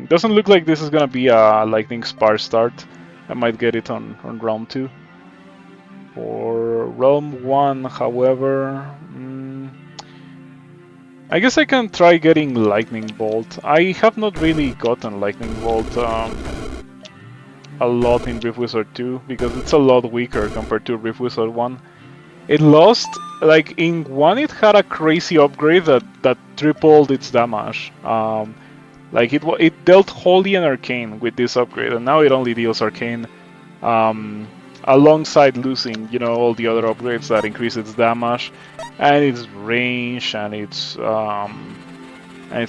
Doesn't look like this is gonna be a lightning spar start. I might get it on realm 2. For realm 1, however, I guess I can try getting lightning bolt. I have not really gotten lightning bolt a lot in Rift Wizard 2 because it's a lot weaker compared to Rift Wizard 1. It lost, like in 1 it had a crazy upgrade that tripled its damage. Like it dealt Holy and Arcane with this upgrade, and now it only deals Arcane, alongside losing, all the other upgrades that increase its damage, and its range, and its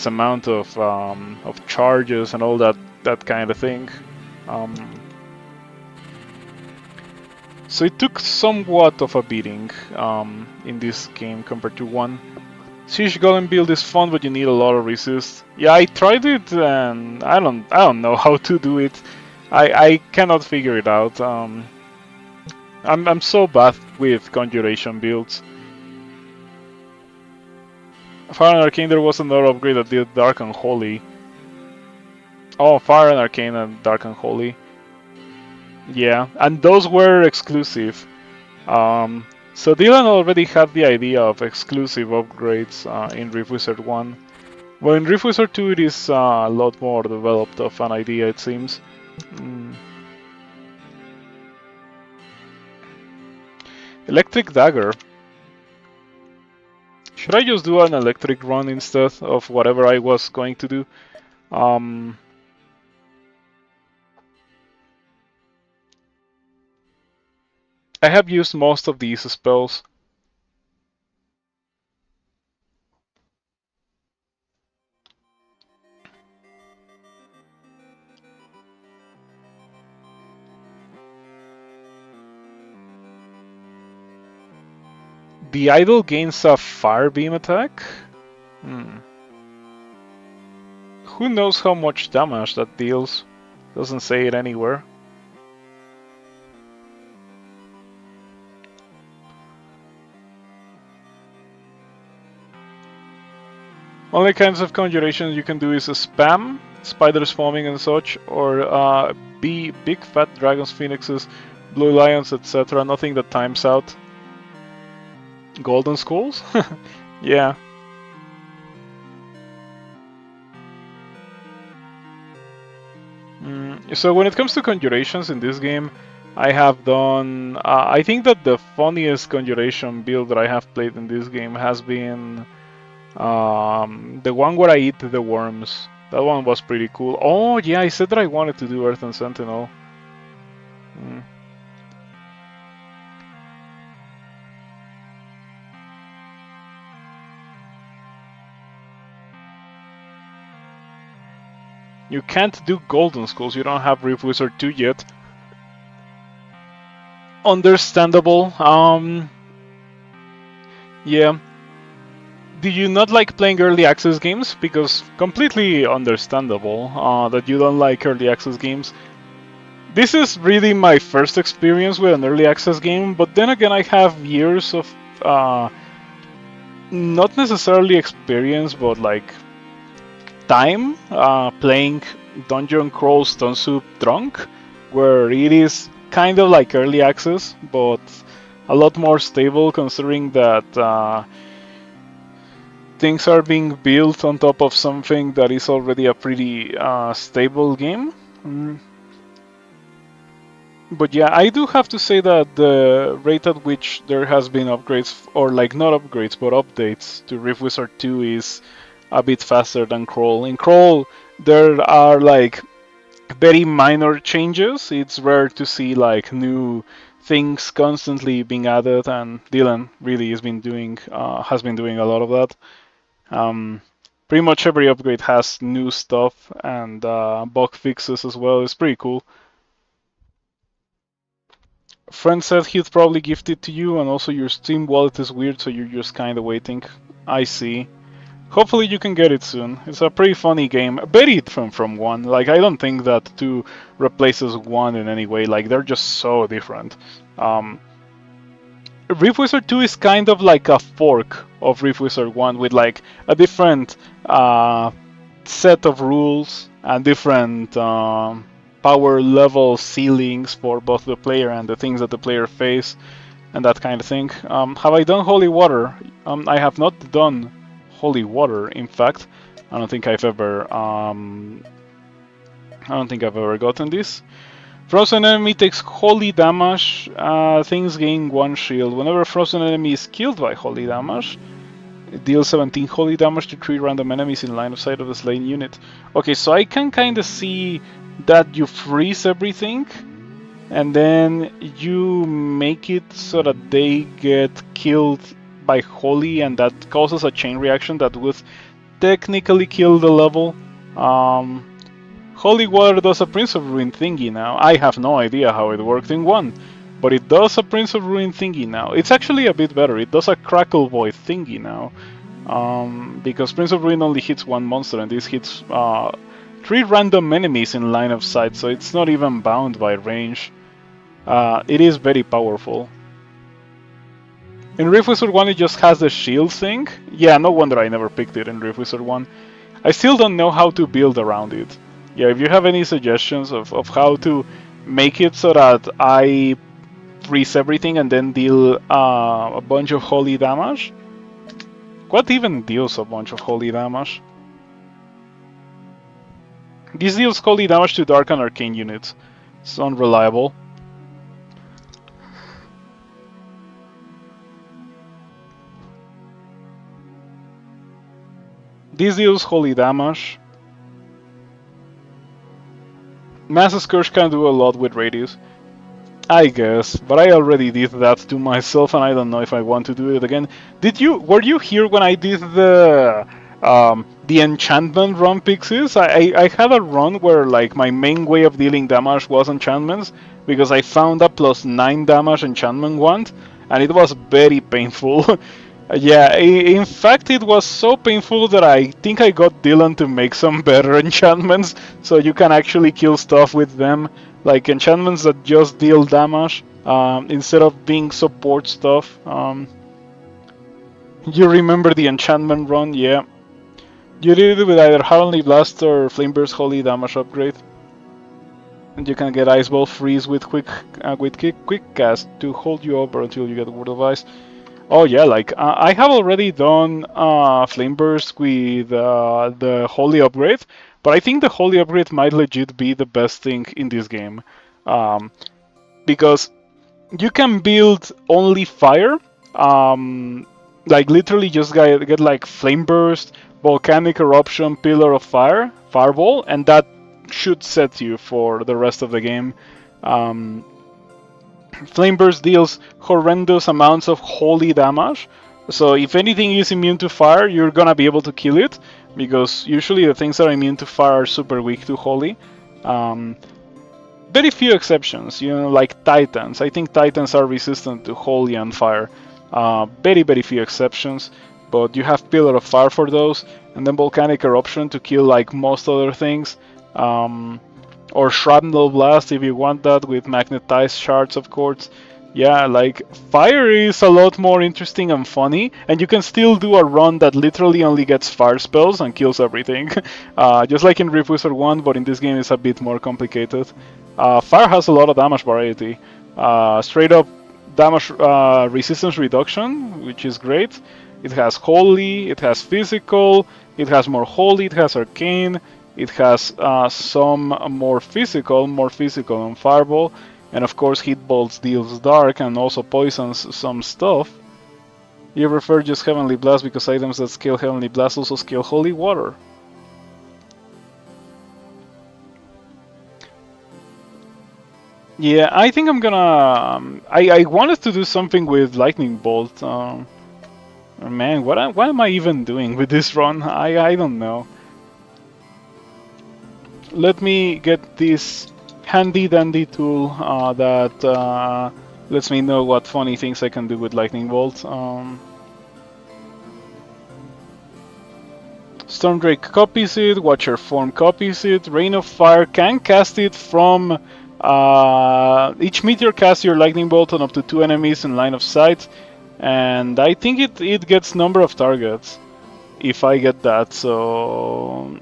amount of charges and all that kind of thing. So it took somewhat of a beating in this game compared to 1. Siege Golem build is fun, but you need a lot of resist. Yeah, I tried it, and I don't know how to do it. I cannot figure it out. I'm so bad with conjuration builds. Fire and Arcane, there was another upgrade that did Dark and Holy. Oh, Fire and Arcane and Dark and Holy. Yeah, and those were exclusive. So Dylan already had the idea of exclusive upgrades in Rift Wizard 1. Well, in Rift Wizard 2 it is a lot more developed of an idea, it seems. Electric Dagger. Should I just do an electric run instead of whatever I was going to do? I have used most of these spells. The idol gains a fire beam attack? Who knows how much damage that deals? Doesn't say it anywhere. Only kinds of conjurations you can do is a spam, spiders foaming and such, or big fat dragons, phoenixes, blue lions, etc. Nothing that times out. Golden skulls? Yeah. So when it comes to conjurations in this game, I have done... I think that the funniest conjuration build that I have played in this game has been the one where I eat the worms. That one was pretty cool. Oh yeah, I said that I wanted to do Earth and Sentinel. You can't do Golden Skulls, you don't have Rift Wizard 2 yet. Understandable. Yeah. Do you not like playing early access games? Because completely understandable that you don't like early access games. This is really my first experience with an early access game, but then again I have years of not necessarily experience, but like time playing Dungeon Crawl Stone Soup Drunk, where it is kind of like early access, but a lot more stable considering that things are being built on top of something that is already a pretty stable game. But yeah, I do have to say that the rate at which there has been upgrades, or like not upgrades, but updates to Rift Wizard 2 is a bit faster than Crawl. In Crawl, there are like very minor changes. It's rare to see like new things constantly being added, and Dylan really has been doing a lot of that. Pretty much every upgrade has new stuff and bug fixes as well. It's pretty cool. Friend said he'd probably gift it to you, and also your Steam wallet is weird, so you're just kind of waiting. I see. Hopefully you can get it soon. It's a pretty funny game. Very different from 1. Like, I don't think that 2 replaces 1 in any way. Like, they're just so different. Rift Wizard 2 is kind of like a fork of Rift Wizard 1 with like a different set of rules and different power level ceilings for both the player and the things that the player face, and that kind of thing. Have I done Holy Water? I have not done Holy Water. In fact, I don't think I've ever. I don't think I've ever gotten this. Frozen enemy takes holy damage. Things gain 1 shield. Whenever a frozen enemy is killed by holy damage, it deals 17 holy damage to 3 random enemies in line of sight of the slain unit. Okay, so I can kind of see that you freeze everything, and then you make it so that they get killed by holy, and that causes a chain reaction that would technically kill the level. Holy Water does a Prince of Ruin thingy now. I have no idea how it worked in 1, but it does a Prince of Ruin thingy now. It's actually a bit better. It does a Crackle Void thingy now. Because Prince of Ruin only hits 1 monster, and this hits 3 random enemies in line of sight, so it's not even bound by range. It is very powerful. In Rift Wizard 1 it just has the shield thing. Yeah, no wonder I never picked it in Rift Wizard 1. I still don't know how to build around it. Yeah, if you have any suggestions of how to make it so that I freeze everything and then deal a bunch of holy damage. What even deals a bunch of holy damage? This deals holy damage to Dark and Arcane units. It's unreliable. This deals holy damage. Mass Scourge can do a lot with Radius. I guess, but I already did that to myself, and I don't know if I want to do it again. Were you here when I did the enchantment run, Pixies? I had a run where like my main way of dealing damage was enchantments, because I found a +9 damage enchantment wand, and it was very painful. Yeah, in fact it was so painful that I think I got Dylan to make some better enchantments, so you can actually kill stuff with them, like enchantments that just deal damage, instead of being support stuff. You remember the enchantment run? Yeah. You did it with either Heavenly Blast or Flameburst Holy Damage upgrade. And you can get Ice Ball Freeze with quick cast to hold you over until you get Word of Ice. Oh yeah, like I have already done Flame Burst with the Holy Upgrade, but I think the Holy Upgrade might legit be the best thing in this game, because you can build only fire, like literally just get like Flame Burst, Volcanic Eruption, Pillar of Fire, Fireball, and that should set you for the rest of the game. Flameburst deals horrendous amounts of holy damage, so if anything is immune to fire, you're gonna be able to kill it, because usually the things that are immune to fire are super weak to holy. Very few exceptions, like Titans. I think Titans are resistant to holy and fire. Very few exceptions, but you have Pillar of Fire for those, and then Volcanic Eruption to kill like most other things. Or Shrapnel Blast if you want that, with magnetized shards, of course. Yeah, like, fire is a lot more interesting and funny, and you can still do a run that literally only gets fire spells and kills everything. Just like in Rift Wizard 1, but in this game it's a bit more complicated. Fire has a lot of damage variety. Straight up damage resistance reduction, which is great. It has holy, it has physical, it has more holy, it has arcane. It has some more physical on Fireball, and of course Hit Bolts deals dark and also poisons some stuff. You prefer just Heavenly Blast because items that scale Heavenly Blast also scale Holy Water. Yeah, I think I'm gonna... I wanted to do something with Lightning Bolt. Man, what am I even doing with this run? I don't know. Let me get this handy dandy tool that lets me know what funny things I can do with Lightning Bolt. Stormdrake copies it, Watcher Form copies it, Rain of Fire can cast it from each meteor casts your Lightning Bolt on up to 2 enemies in line of sight, and I think it gets number of targets if I get that, so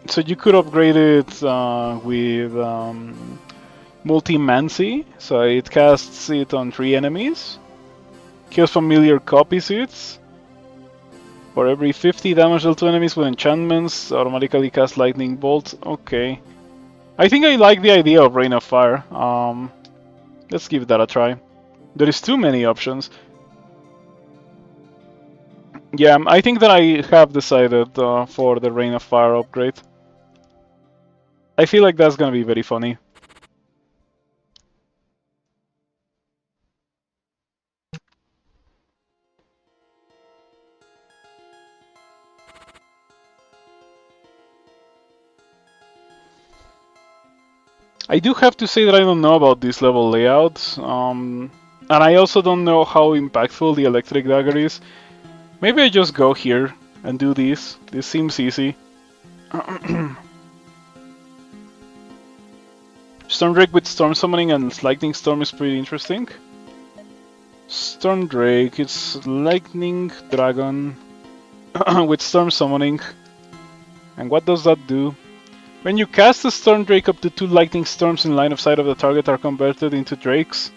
So you could upgrade it with Multi-Mancy, so it casts it on 3 enemies. Kills familiar copies it. For every 50 damage dealt to enemies with enchantments, automatically cast Lightning Bolt. Okay. I think I like the idea of Rain of Fire. Let's give that a try. There is too many options. Yeah, I think that I have decided for the Rain of Fire upgrade. I feel like that's gonna be very funny. I do have to say that I don't know about this level layout, and I also don't know how impactful the Electric Dagger is. Maybe I just go here and do this. This seems easy. Stormdrake with Storm Summoning and Lightning Storm is pretty interesting. Stormdrake, it's Lightning Dragon with Storm Summoning. And what does that do? When you cast a Stormdrake, up to 2 lightning storms in line of sight of the target are converted into drakes.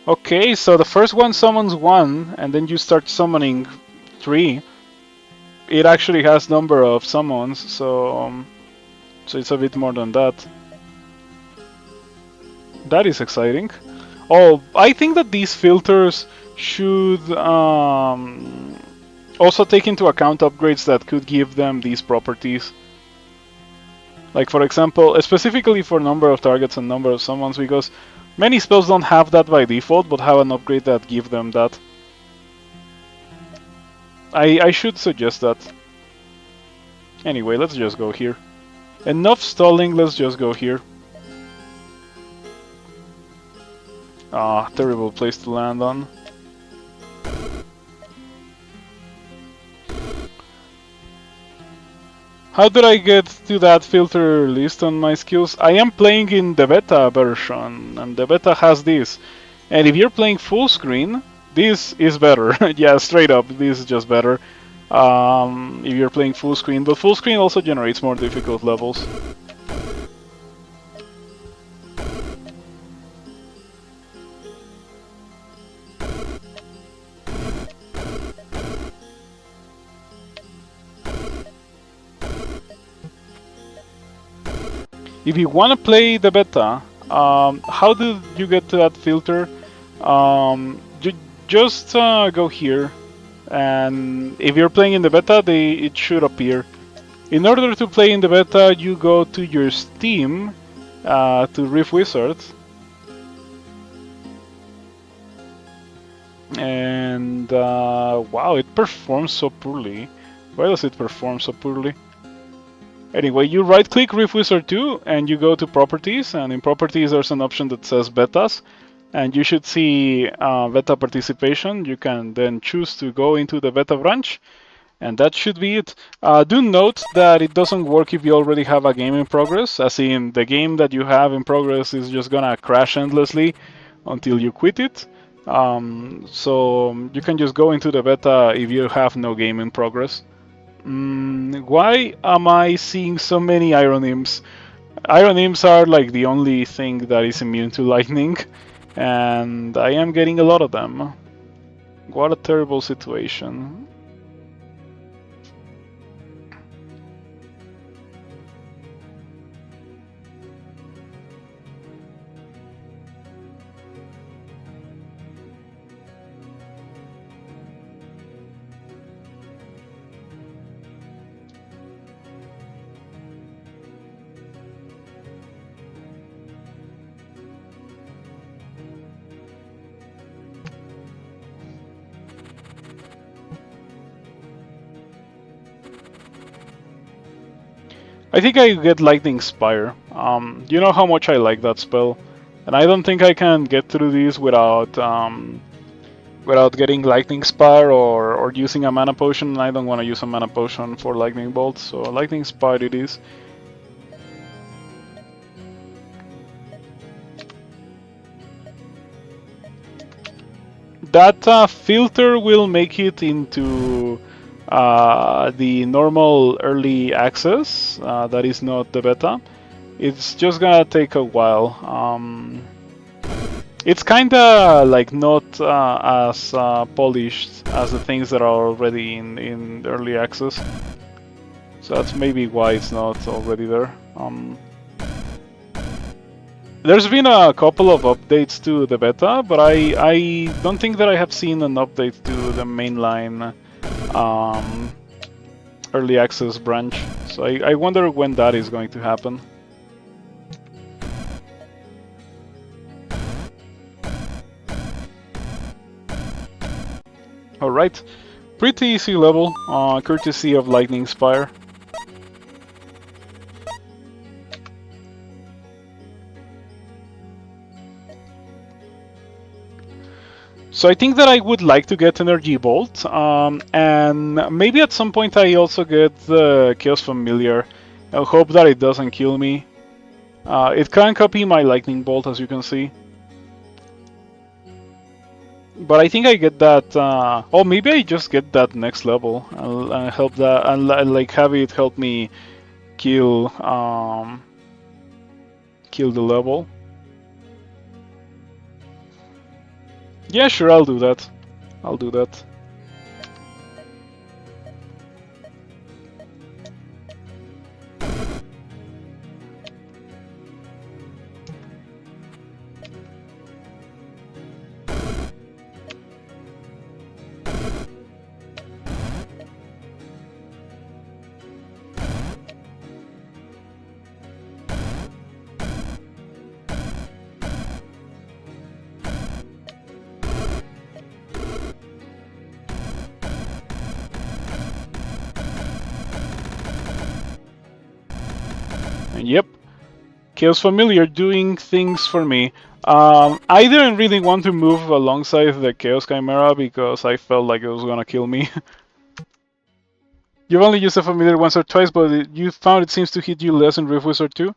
Okay, so the first one summons 1, and then you start summoning 3. It actually has number of summons, so it's a bit more than that. That is exciting. Oh, I think that these filters should also take into account upgrades that could give them these properties. Like, for example, specifically for number of targets and number of summons, because many spells don't have that by default, but have an upgrade that give them that. I should suggest that. Anyway, let's just go here. Enough stalling, let's just go here. Ah, terrible place to land on. How did I get to that filter list on my skills? I am playing in the beta version, and the beta has this. And if you're playing full screen, this is better. Yeah, straight up, this is just better. If you're playing full screen, but full screen also generates more difficult levels. If you want to play the beta, how do you get to that filter? You just go here, and if you're playing in the beta, it should appear. In order to play in the beta, you go to your Steam, to Rift Wizard, and wow, it performs so poorly. Why does it perform so poorly? Anyway, you right-click Rift Wizard 2 and you go to Properties, and in Properties there's an option that says Betas, and you should see beta participation. You can then choose to go into the beta branch, and that should be it. Do note that it doesn't work if you already have a game in progress, as in the game that you have in progress is just gonna crash endlessly until you quit it. So you can just go into the beta if you have no game in progress. Why am I seeing so many Iron Imps? Iron Imps are like the only thing that is immune to lightning, and I am getting a lot of them. What a terrible situation. I think I get Lightning Spire. You know how much I like that spell, and I don't think I can get through this without getting Lightning Spire or using a mana potion. And I don't want to use a mana potion for Lightning Bolt, so Lightning Spire it is. That filter will make it into the normal early access, that is not the beta, it's just gonna take a while. It's kinda like not as polished as the things that are already in early access. So that's maybe why it's not already there. There's been a couple of updates to the beta, but I don't think that I have seen an update to the mainline early access branch. So I wonder when that is going to happen. Alright, pretty easy level, courtesy of Lightning Spire. So I think that I would like to get Energy Bolt, and maybe at some point I also get the Chaos Familiar. I hope that it doesn't kill me. It can copy my Lightning Bolt, as you can see. But I think I get that. Oh, maybe I just get that next level and help that, and like have it help me kill kill the level. Yeah, sure, I'll do that. I'll do that. Yep, Chaos Familiar doing things for me. I didn't really want to move alongside the Chaos Chimera because I felt like it was gonna kill me. You've only used a Familiar once or twice, but you found it seems to hit you less in Rift Wizard 2?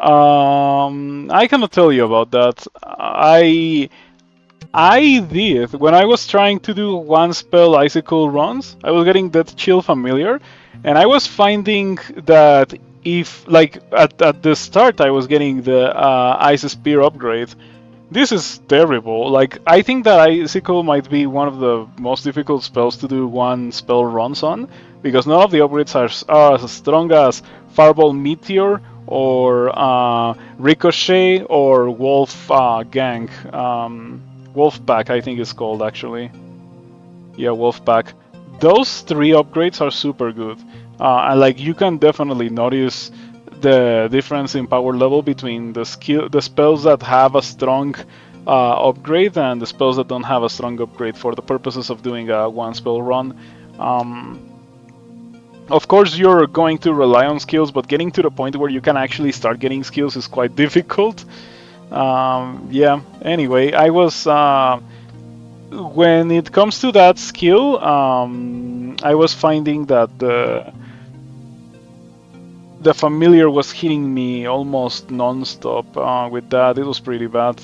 I cannot tell you about that. I did. When I was trying to do one spell Icicle runs, I was getting that Chill Familiar, and I was finding that if, like, at the start I was getting the Ice Spear upgrade. This is terrible. Like, I think that Icicle might be one of the most difficult spells to do one spell runs on, because none of the upgrades are as strong as Fireball Meteor or Ricochet or Wolf Gang. Wolf Pack, I think it's called, actually. Yeah, Wolf Pack. Those three upgrades are super good. And like, you can definitely notice the difference in power level between the spells that have a strong upgrade and the spells that don't have a strong upgrade for the purposes of doing a one spell run. Of course, you're going to rely on skills, but getting to the point where you can actually start getting skills is quite difficult. Yeah, anyway, I was... when it comes to that skill, I was finding that the Familiar was hitting me almost non-stop with that. It was pretty bad.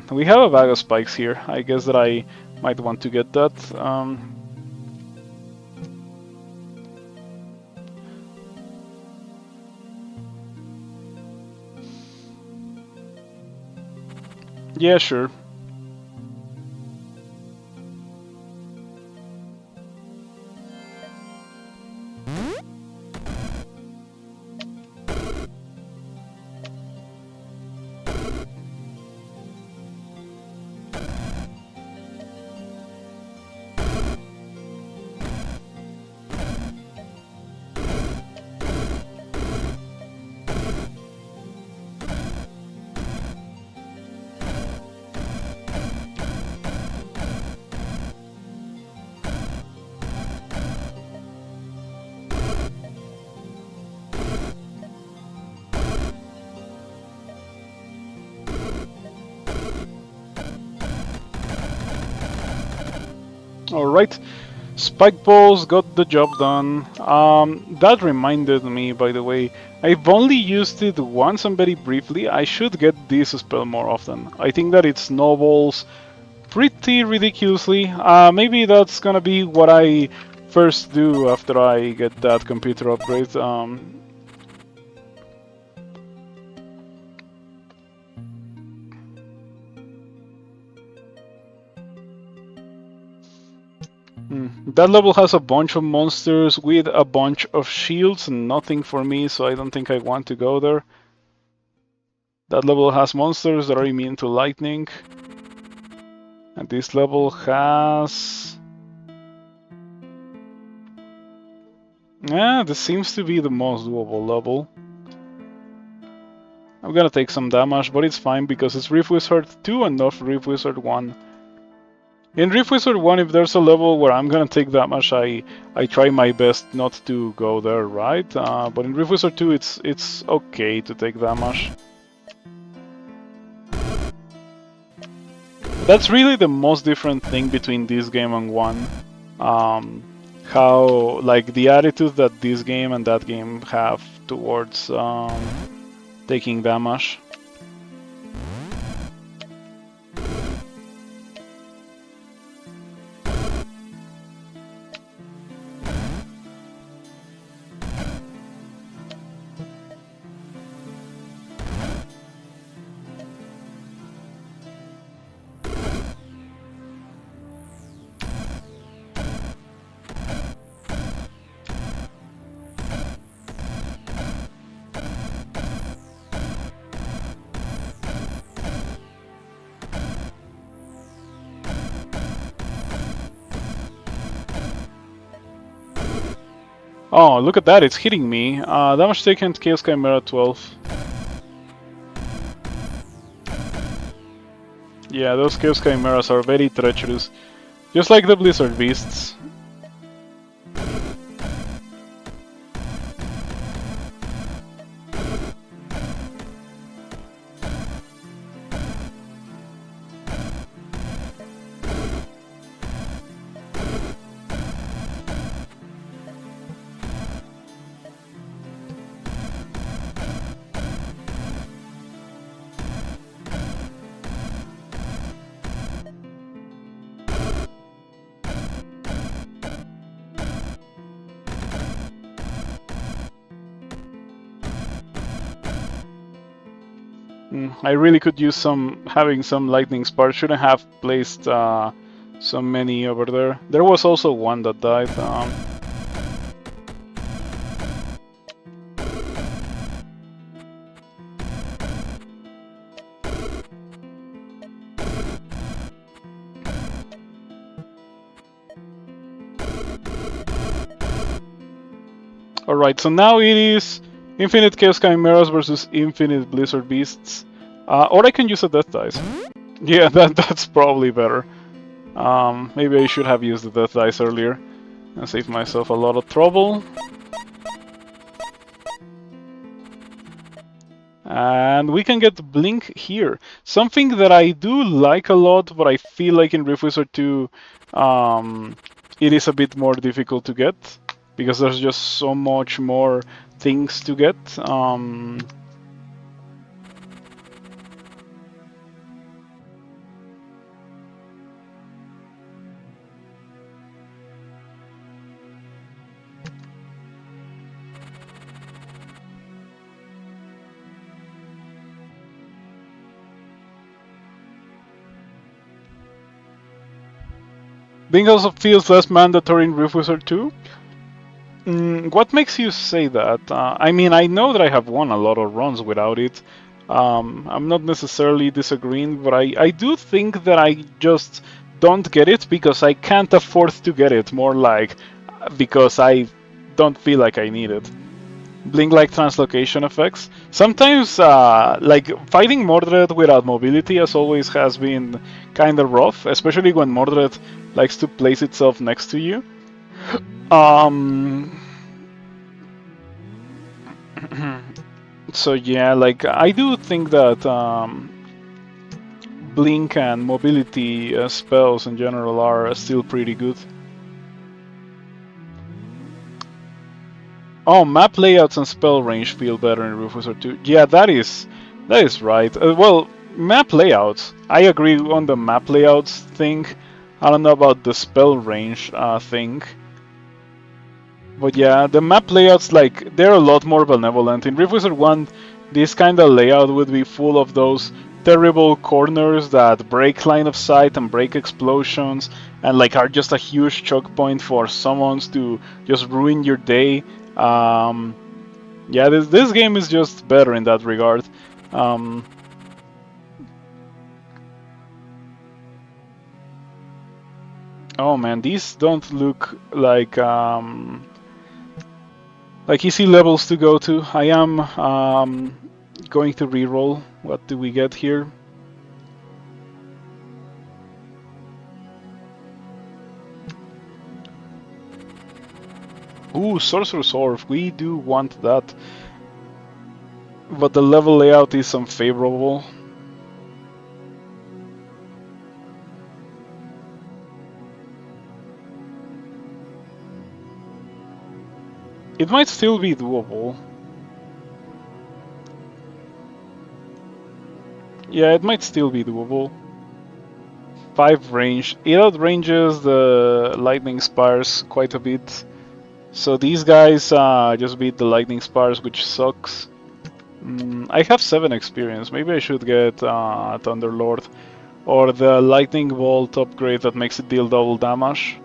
We have a bag of spikes here. I guess that I might want to get that. Yeah, sure. Alright, Spike Balls got the job done. That reminded me, by the way, I've only used it once and very briefly. I should get this spell more often. I think that it snowballs pretty ridiculously. Maybe that's gonna be what I first do after I get that computer upgrade. That level has a bunch of monsters with a bunch of shields and nothing for me, so I don't think I want to go there. That level has monsters that are immune to lightning. And this level has... Yeah, this seems to be the most doable level. I'm gonna take some damage, but it's fine because it's Rift Wizard 2 and not Rift Wizard 1. In Rift Wizard 1, if there's a level where I'm gonna take damage, I try my best not to go there, right? But in Rift Wizard 2, it's okay to take damage. That's really the most different thing between this game and 1. How, like, the attitude that this game and that game have towards taking damage. Oh, look at that, it's hitting me. Damage taken, Chaos Chimera 12. Yeah, those Chaos Chimeras are very treacherous. Just like the Blizzard Beasts. I really could use having some lightning sparks. Shouldn't have placed so many over there. There was also one that died. Alright, so now it is Infinite Chaos Chimeras versus Infinite Blizzard Beasts. Or I can use a Death Dice. Yeah, that's probably better. Maybe I should have used the Death Dice earlier and save myself a lot of trouble. And we can get Blink here. Something that I do like a lot, but I feel like in Rift Wizard 2 it is a bit more difficult to get. Because there's just so much more things to get. Being also feels less mandatory in Rift Wizard 2. What makes you say that? I mean, I know that I have won a lot of runs without it. I'm not necessarily disagreeing, but I do think that I just don't get it because I can't afford to get it. More like because I don't feel like I need it. Blink-like translocation effects. Sometimes, like, fighting Mordred without mobility as always has been kind of rough, especially when Mordred likes to place itself next to you. So yeah, like, I do think that Blink and mobility spells in general are still pretty good. Oh, map layouts and spell range feel better in Rift Wizard 2. Yeah, that is right. Well, map layouts. I agree on the map layouts thing. I don't know about the spell range thing. But yeah, the map layouts, like, they're a lot more benevolent. In Rift Wizard 1, this kind of layout would be full of those terrible corners that break line of sight and break explosions and like are just a huge choke point for summons to just ruin your day. Um, yeah, this game is just better in that regard. Um, oh man, these don't look like easy levels to go to. I am going to reroll. What do we get here? Ooh, Sorcerer's Orb. We do want that. But the level layout is unfavorable. It might still be doable. Yeah, it might still be doable. 5 range. It outranges the Lightning Spires quite a bit. So these guys just beat the Lightning Spires, which sucks. I have 7 experience. Maybe I should get Thunderlord. Or the Lightning Bolt upgrade that makes it deal double damage.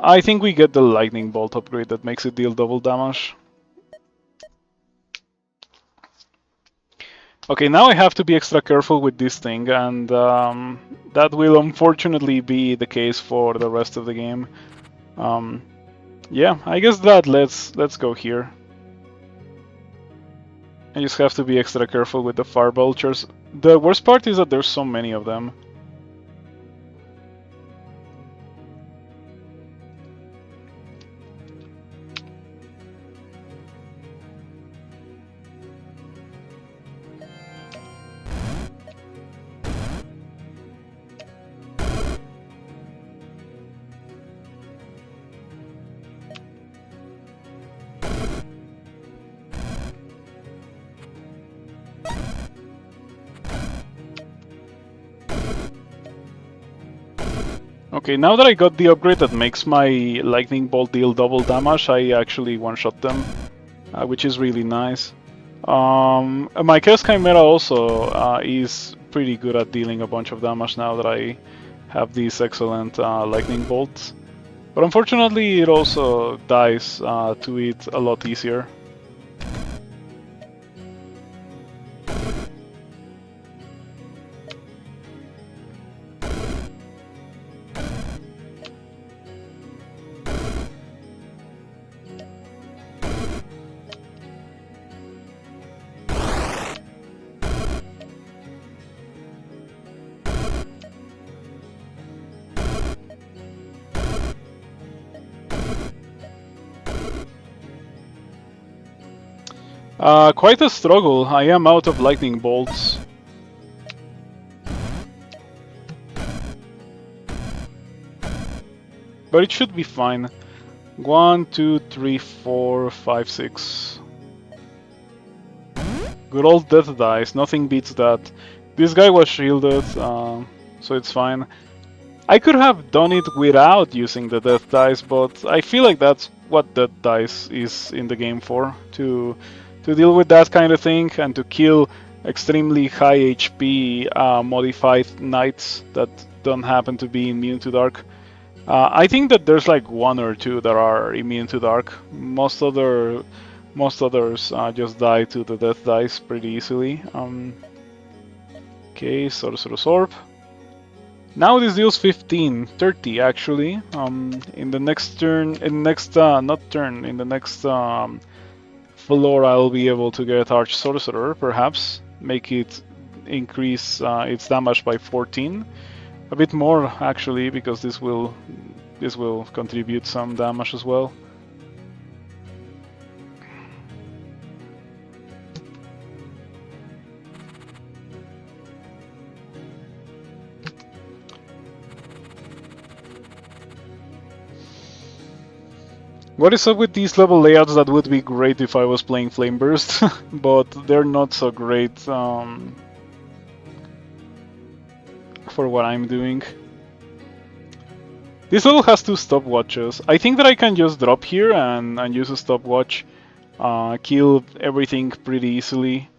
I think we get the Lightning Bolt upgrade that makes it deal double damage. Okay, now I have to be extra careful with this thing, and that will unfortunately be the case for the rest of the game. Yeah, I guess that let's go here. I just have to be extra careful with the fire vultures. The worst part is that there's so many of them. Okay, now that I got the upgrade that makes my Lightning Bolt deal double damage, I actually one-shot them, which is really nice. My Chaos Chimera also is pretty good at dealing a bunch of damage now that I have these excellent Lightning Bolts. But unfortunately, it also dies to it a lot easier. Quite a struggle. I am out of lightning bolts. But it should be fine. 1, 2, 3, 4, 5, 6. Good old death dice, nothing beats that. This guy was shielded, so it's fine. I could have done it without using the death dice, but I feel like that's what death dice is in the game for. To deal with that kind of thing and to kill extremely high HP modified knights that don't happen to be immune to dark. I think that there's like 1 or 2 that are immune to dark. Most others just die to the death dice pretty easily. Okay, Sorcerer's Orb. Now this deals 15, 30 actually. In the next turn, in the next floor, I'll be able to get Arch Sorcerer, perhaps make it increase its damage by 14, a bit more actually, because this will contribute some damage as well. What is up with these level layouts? That would be great if I was playing Flame Burst, but they're not so great for what I'm doing. This level has two stopwatches. I think that I can just drop here and use a stopwatch, kill everything pretty easily,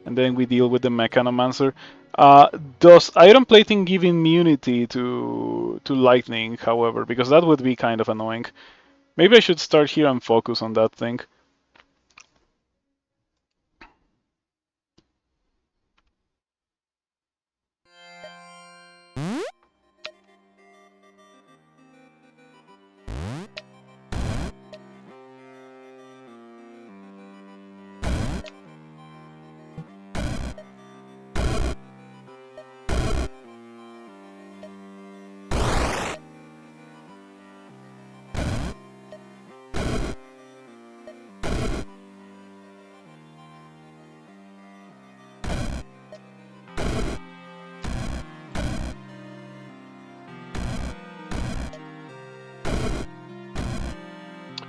and then we deal with the Mechanomancer. Does iron plating give immunity to lightning, however? Because that would be kind of annoying. Maybe I should start here and focus on that thing.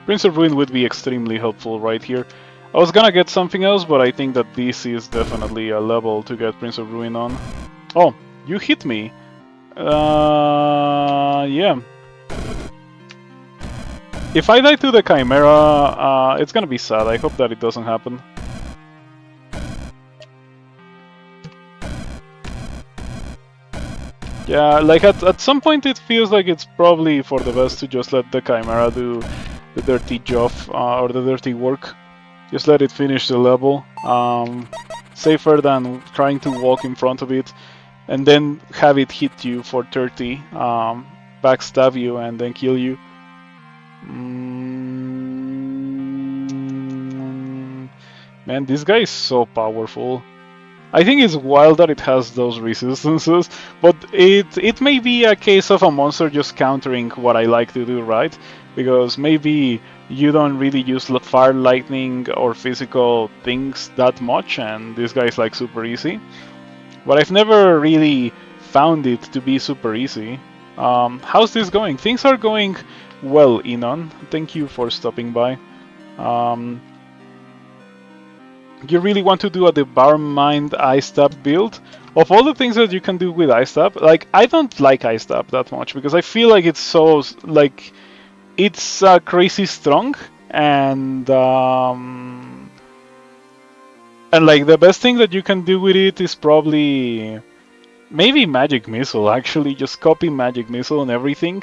Prince of Ruin would be extremely helpful right here. I was gonna get something else, but I think that this is definitely a level to get Prince of Ruin on. Oh, you hit me. Yeah. If I die to the Chimera, it's gonna be sad. I hope that it doesn't happen. Yeah, like at some point it feels like it's probably for the best to just let the Chimera do the dirty job or the dirty work. Just let it finish the level. Safer than trying to walk in front of it and then have it hit you for 30, backstab you and then kill you. Man, this guy is so powerful. I think it's wild that it has those resistances, but it may be a case of a monster just countering what I like to do, right? Because maybe you don't really use fire, lightning, or physical things that much, and this guy is like super easy. But I've never really found it to be super easy. How's this going? Things are going well, Inon. Thank you for stopping by. You really want to do a Devour Mind Ice Stab build? Of all the things that you can do with Ice Stab, like, I don't like Ice Stab that much because I feel like it's so, like, it's crazy strong and like the best thing that you can do with it is probably maybe Magic Missile. Actually, just copy Magic Missile and everything,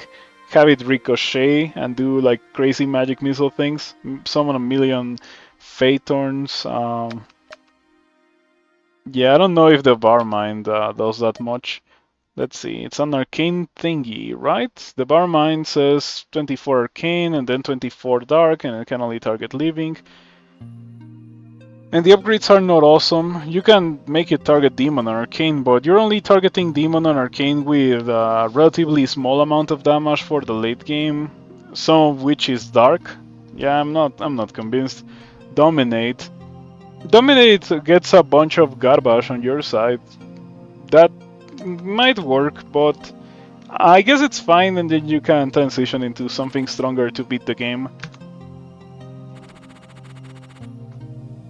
have it ricochet and do like crazy Magic Missile things, summon a million Phaetorns. Yeah, I don't know if the Barmind does that much. Let's see, it's an arcane thingy, right? The Barmind says 24 arcane and then 24 dark, and it can only target living. And the upgrades are not awesome. You can make it target Demon and Arcane, but you're only targeting Demon and Arcane with a relatively small amount of damage for the late game, some of which is dark. Yeah, I'm not convinced. Dominate. Dominate gets a bunch of garbage on your side. That might work, but I guess it's fine, and then you can transition into something stronger to beat the game.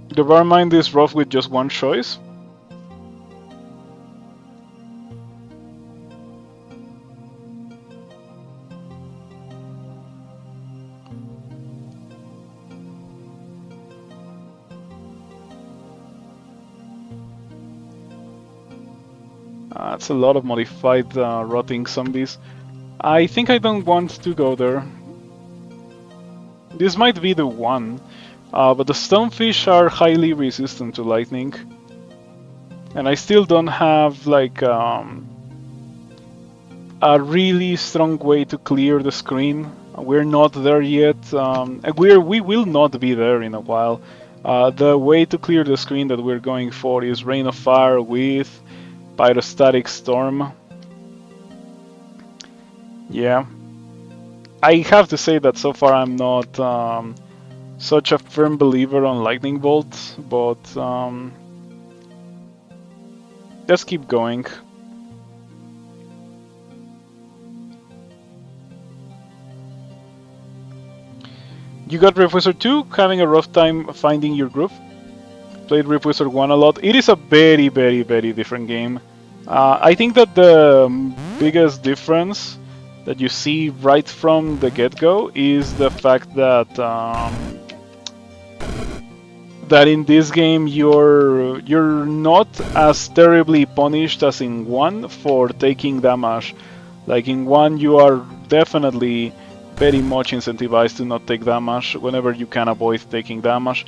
The Barmind is rough with just one choice. It's a lot of modified rotting zombies. I think I don't want to go there. This might be the one, but the stonefish are highly resistant to lightning. And I still don't have like a really strong way to clear the screen. We're not there yet. We will not be there in a while. The way to clear the screen that we're going for is Rain of Fire with Pyrostatic Storm. Yeah. I have to say that so far I'm not such a firm believer on Lightning Bolt, but just keep going. You got Rift Wizard 2, having a rough time finding your groove. Played Rift Wizard 1 a lot. It is a very, very, very different game. I think that the biggest difference that you see right from the get-go is the fact that that in this game you're not as terribly punished as in 1 for taking damage. Like in 1 you are definitely very much incentivized to not take damage whenever you can avoid taking damage.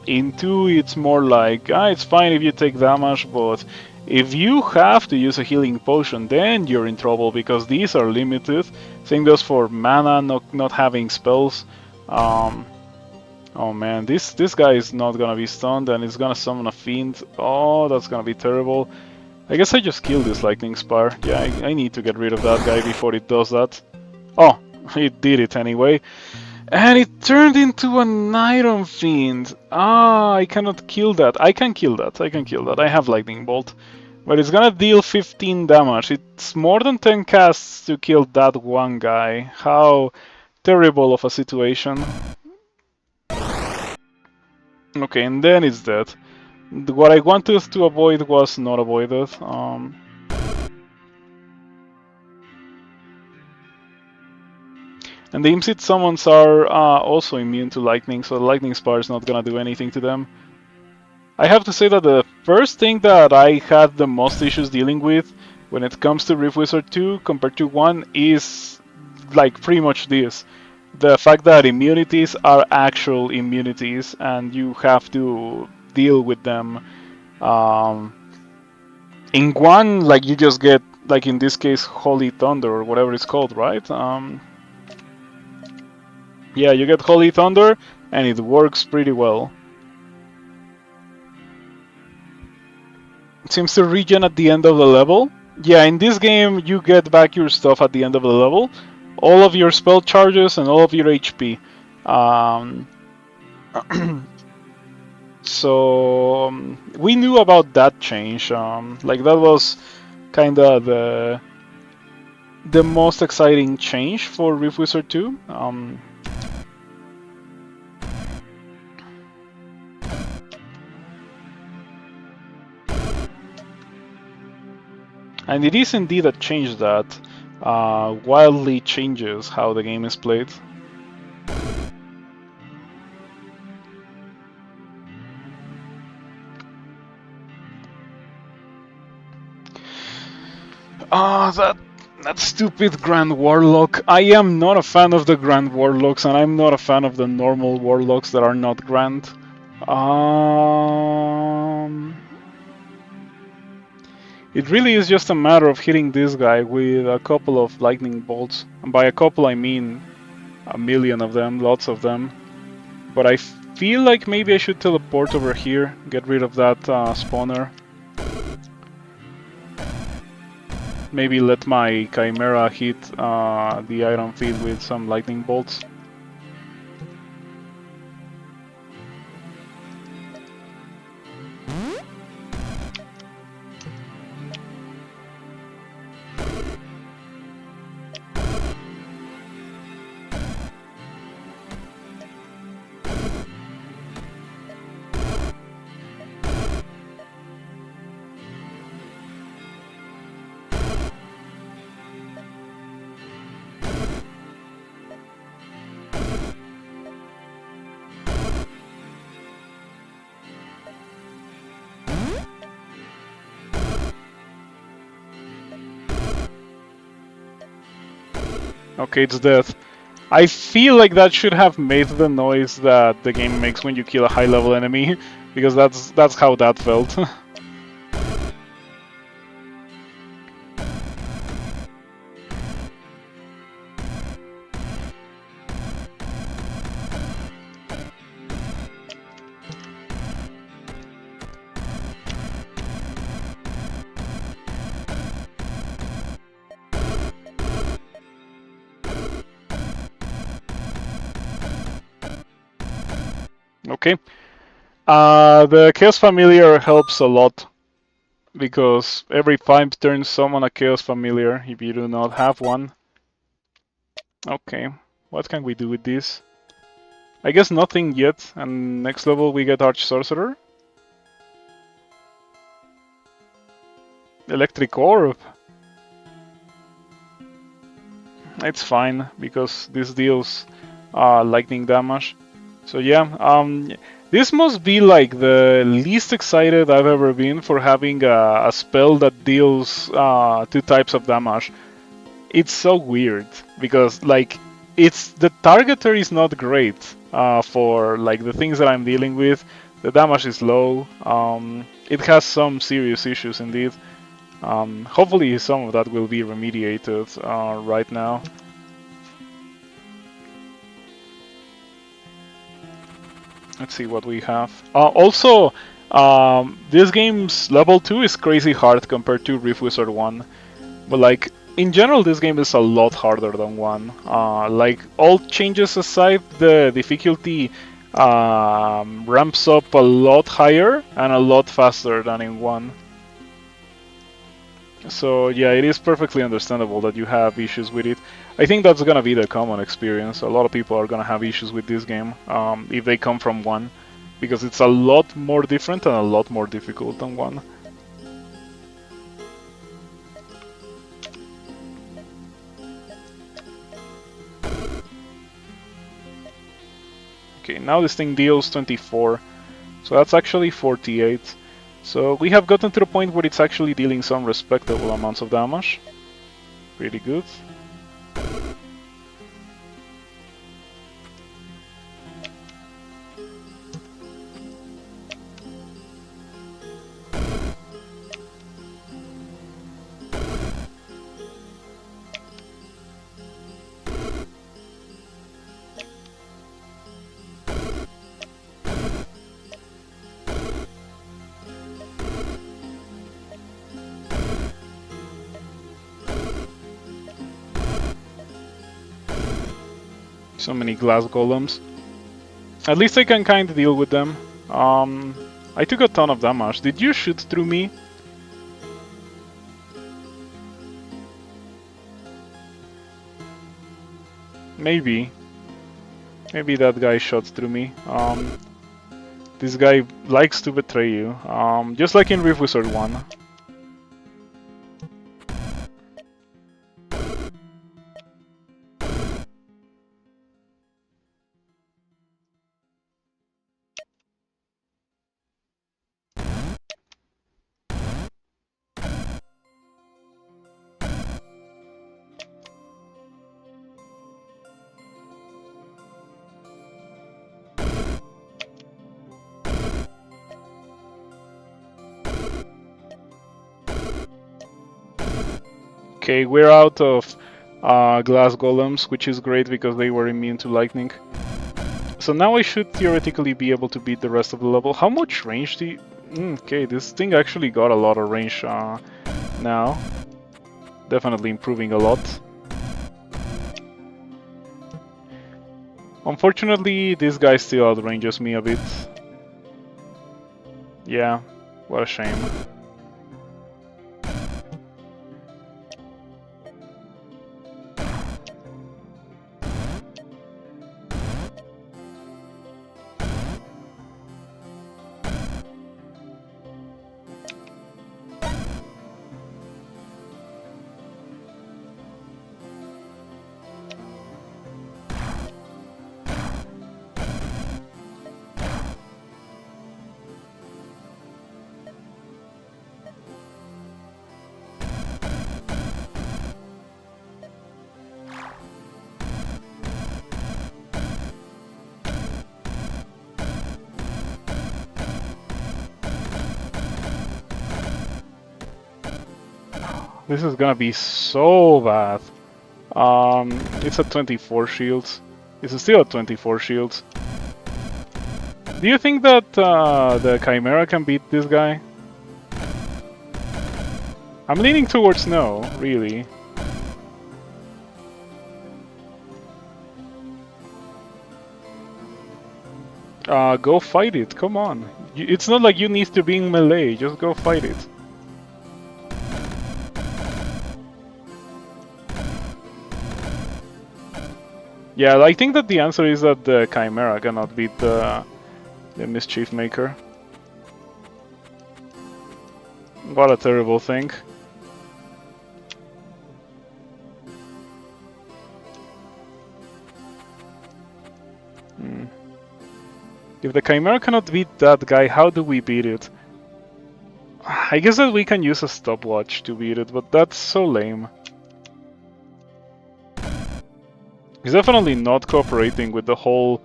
In 2 it's more like, it's fine if you take damage, but if you have to use a healing potion, then you're in trouble because these are limited. Same goes for mana, not having spells. Oh man, this guy is not gonna be stunned and he's gonna summon a fiend. Oh, that's gonna be terrible. I guess I just killed this lightning spire. Yeah, I need to get rid of that guy before it does that. Oh, it did it anyway. And it turned into an iron fiend. Ah, I cannot kill that. I can kill that. I can kill that. I have lightning bolt. But it's gonna deal 15 damage. It's more than 10 casts to kill that one guy. How terrible of a situation. Okay, and then it's dead. What I wanted to avoid was not avoided. And the Imsit summons are also immune to lightning, so the lightning spire is not gonna do anything to them. I have to say that the first thing that I had the most issues dealing with when it comes to Rift Wizard 2 compared to 1 is like pretty much this. The fact that immunities are actual immunities and you have to deal with them. In 1, like you just get, like in this case, Holy Thunder or whatever it's called, right? Yeah, you get Holy Thunder and it works pretty well. It seems to regen at the end of the level. Yeah, in this game you get back your stuff at the end of the level. All of your spell charges and all of your HP. So we knew about that change. Like that was kind of the most exciting change for Rift Wizard 2. And it is indeed a change that wildly changes how the game is played. That stupid Grand Warlock. I am not a fan of the Grand Warlocks, and I'm not a fan of the normal Warlocks that are not Grand. It really is just a matter of hitting this guy with a couple of lightning bolts. And by a couple I mean a million of them, lots of them. But I feel like maybe I should teleport over here, get rid of that spawner. Maybe let my Chimera hit the Iron Fiend with some lightning bolts. Okay, it's death. I feel like that should have made the noise that the game makes when you kill a high-level enemy, because that's how that felt. Okay. The Chaos Familiar helps a lot, because every 5 turns summon a Chaos Familiar if you do not have one. Okay, what can we do with this? I guess nothing yet, and next level we get Arch Sorcerer. Electric Orb. it's fine because this deals lightning damage. So yeah, this must be like the least excited I've ever been for having a spell that deals 2 types of damage. It's so weird because like it's the targeter is not great for like the things that I'm dealing with. The damage is low. It has some serious issues indeed. Hopefully some of that will be remediated right now. Let's see what we have. Also, this game's level 2 is crazy hard compared to Rift Wizard 1. But like, in general, this game is a lot harder than 1. Like, all changes aside, the difficulty ramps up a lot higher and a lot faster than in 1. So yeah, it is perfectly understandable that you have issues with it. I think that's gonna be the common experience. A lot of people are gonna have issues with this game if they come from 1, because it's a lot more different and a lot more difficult than 1. Okay, now this thing deals 24, so that's actually 48. So we have gotten to the point where it's actually dealing some respectable amounts of damage. Pretty good. So many glass golems. At least I can kind of deal with them. I took a ton of damage. Did you shoot through me? Maybe. Maybe that guy shot through me. This guy likes to betray you. Just like in Rift Wizard 1. Okay, we're out of glass golems, which is great because they were immune to lightning. So now I should theoretically be able to beat the rest of the level. How much range do you... Okay, this thing actually got a lot of range now. Definitely improving a lot. Unfortunately, this guy still outranges me a bit. Yeah, what a shame. This is gonna be so bad. It's at 24 shields. It's still at 24 shields. Do you think that the Chimera can beat this guy? I'm leaning towards no, really. Go fight it, come on. It's not like you need to be in melee, just go fight it. Yeah, I think that the answer is that the Chimera cannot beat the Mischief Maker. What a terrible thing. Hmm. If the Chimera cannot beat that guy, how do we beat it? I guess that we can use a stopwatch to beat it, but that's so lame. He's definitely not cooperating with the whole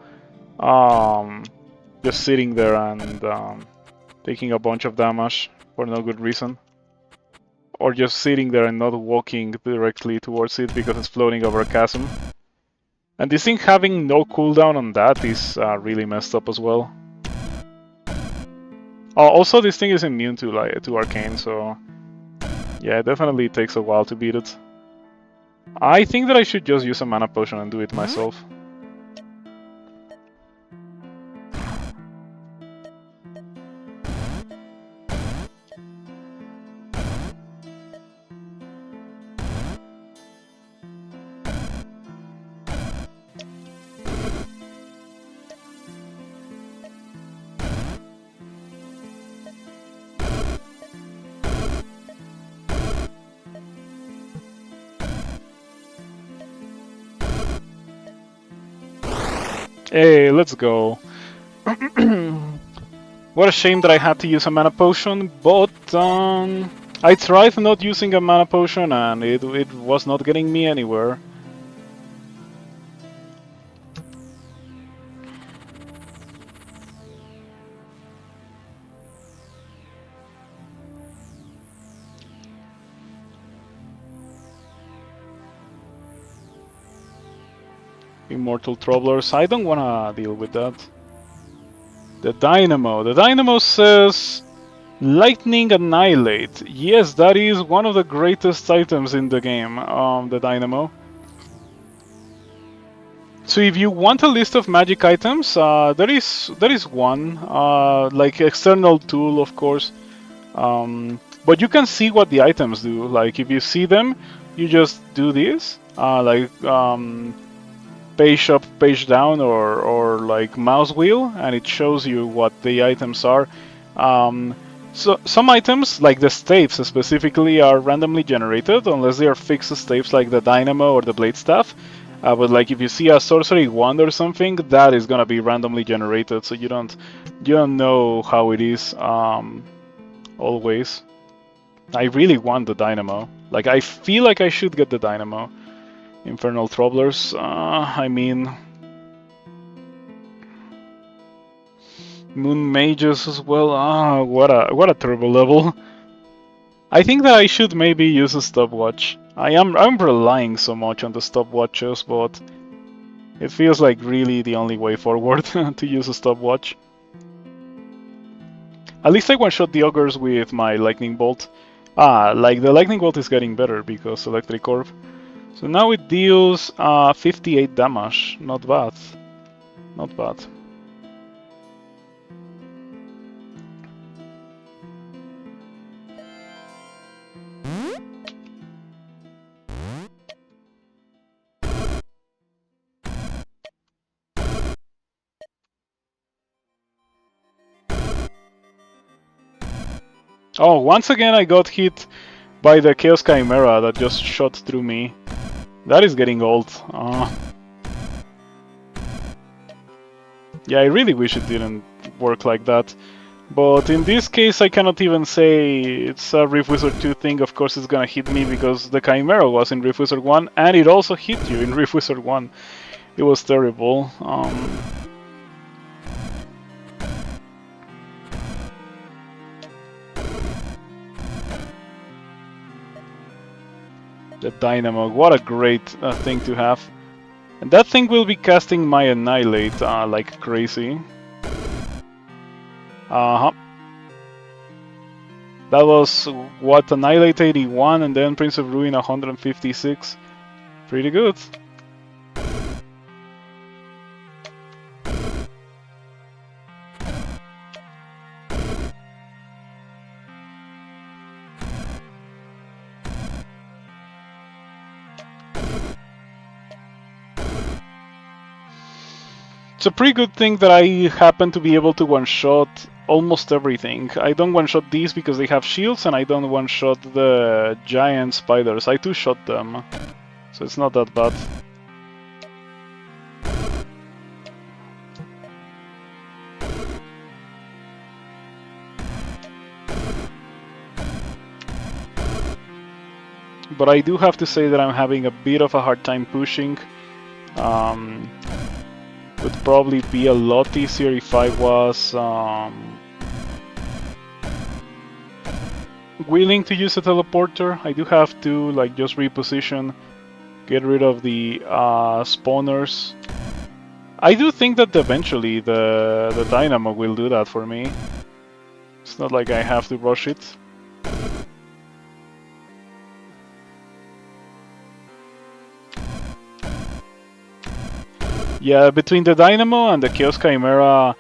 just sitting there and taking a bunch of damage for no good reason. Or just sitting there and not walking directly towards it because it's floating over a chasm. And this thing having no cooldown on that is really messed up as well. Also, this thing is immune to Arcane, so yeah, it definitely takes a while to beat it. I think that I should just use a mana potion and do it myself. Hey, let's go. What a shame that I had to use a mana potion, but I tried not using a mana potion and it was not getting me anywhere. Immortal Troublers, I don't wanna deal with that. The Dynamo says Lightning Annihilate. Yes, that is one of the greatest items in the game, the Dynamo. So if you want a list of magic items, there is one, like external tool, of course. But you can see what the items do. Like if you see them, you just do this, page up, page down, or like mouse wheel, and it shows you what the items are. So some items, like the staves specifically, are randomly generated unless they are fixed staves like the Dynamo or the Blade Staff. But like if you see a sorcery wand or something, that is gonna be randomly generated, so you don't know how it is always. I really want the Dynamo. Like I feel like I should get the Dynamo. Infernal Troublers. I mean, Moon Mages as well. What a terrible level. I think that I should maybe use a stopwatch. I'm relying so much on the stopwatches, but it feels like really the only way forward to use a stopwatch. At least I one-shot the ogres with my lightning bolt. Like the lightning bolt is getting better because electric orb. So now it deals 58 damage. Not bad. Not bad. Oh, once again I got hit by the Chaos Chimera that just shot through me. That is getting old. Yeah, I really wish it didn't work like that. But in this case, I cannot even say it's a Rift Wizard 2 thing. Of course, it's gonna hit me because the Chimera was in Rift Wizard 1, and it also hit you in Rift Wizard 1. It was terrible. The Dynamo, what a great thing to have. And that thing will be casting my Annihilate like crazy. Uh-huh. That was, what, Annihilate 81 and then Prince of Ruin 156. Pretty good. It's a pretty good thing that I happen to be able to one-shot almost everything. I don't one-shot these because they have shields, and I don't one-shot the giant spiders. I two-shot them, so it's not that bad. but I do have to say that I'm having a bit of a hard time pushing. Would probably be a lot easier if I was willing to use a teleporter. I do have to like just reposition, get rid of the spawners. I do think that eventually the dynamo will do that for me. It's not like I have to rush it. Yeah, between the dynamo and the Chaos Chimera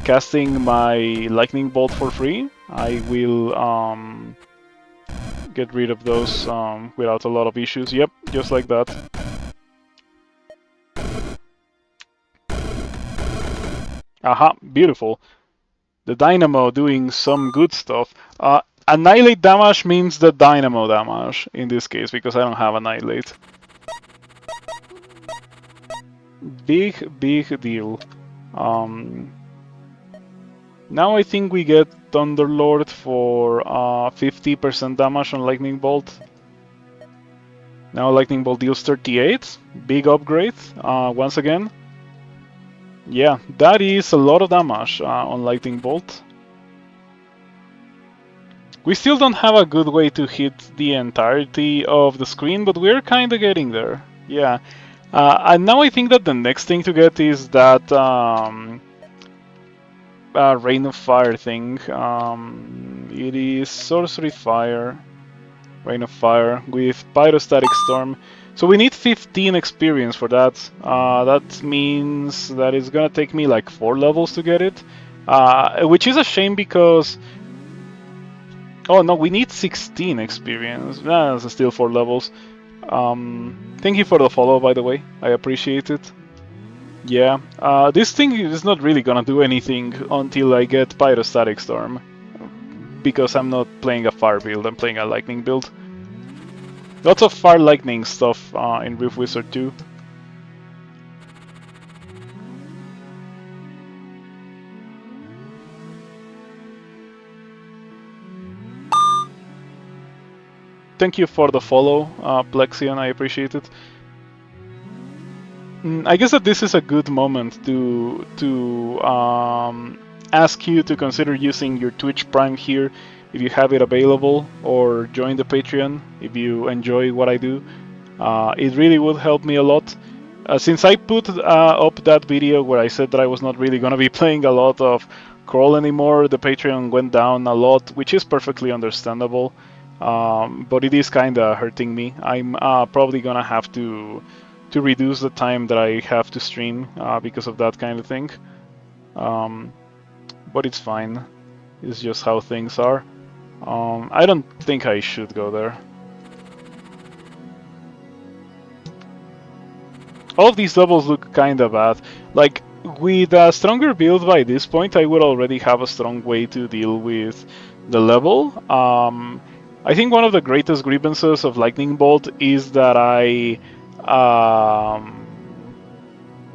casting my lightning bolt for free, I will get rid of those without a lot of issues. Yep, just like that. Aha, beautiful. The dynamo doing some good stuff. Annihilate damage means the dynamo damage in this case, because I don't have annihilate. Big deal. Now I think we get Thunderlord for 50% damage on Lightning Bolt. Now Lightning Bolt deals 38. Big upgrade once again. Yeah, that is a lot of damage on Lightning Bolt. We still don't have a good way to hit the entirety of the screen, but we're kind of getting there. Yeah. And now I think that the next thing to get is that Rain of Fire thing. It is Sorcery Fire, Rain of Fire with Pyrostatic Storm. So we need 15 experience for that. That means that it's gonna take me like 4 levels to get it, which is a shame because. Oh no, we need 16 experience. That's still 4 levels. Thank you for the follow, by the way. I appreciate it. Yeah, this thing is not really gonna do anything until I get Pyrostatic Storm, because I'm not playing a fire build, I'm playing a lightning build. Lots of fire lightning stuff in Rift Wizard 2. Thank you for the follow, Plexion, I appreciate it. I guess that this is a good moment to ask you to consider using your Twitch Prime here if you have it available, or join the Patreon if you enjoy what I do. It really would help me a lot. Since I put up that video where I said that I was not really going to be playing a lot of Crawl anymore, the Patreon went down a lot, which is perfectly understandable. But it is kind of hurting me. I'm probably going to have to reduce the time that I have to stream because of that kind of thing. But it's fine. It's just how things are. I don't think I should go there. All of these doubles look kinda bad. Like, with a stronger build by this point, I would already have a strong way to deal with the level. I think one of the greatest grievances of Lightning Bolt is that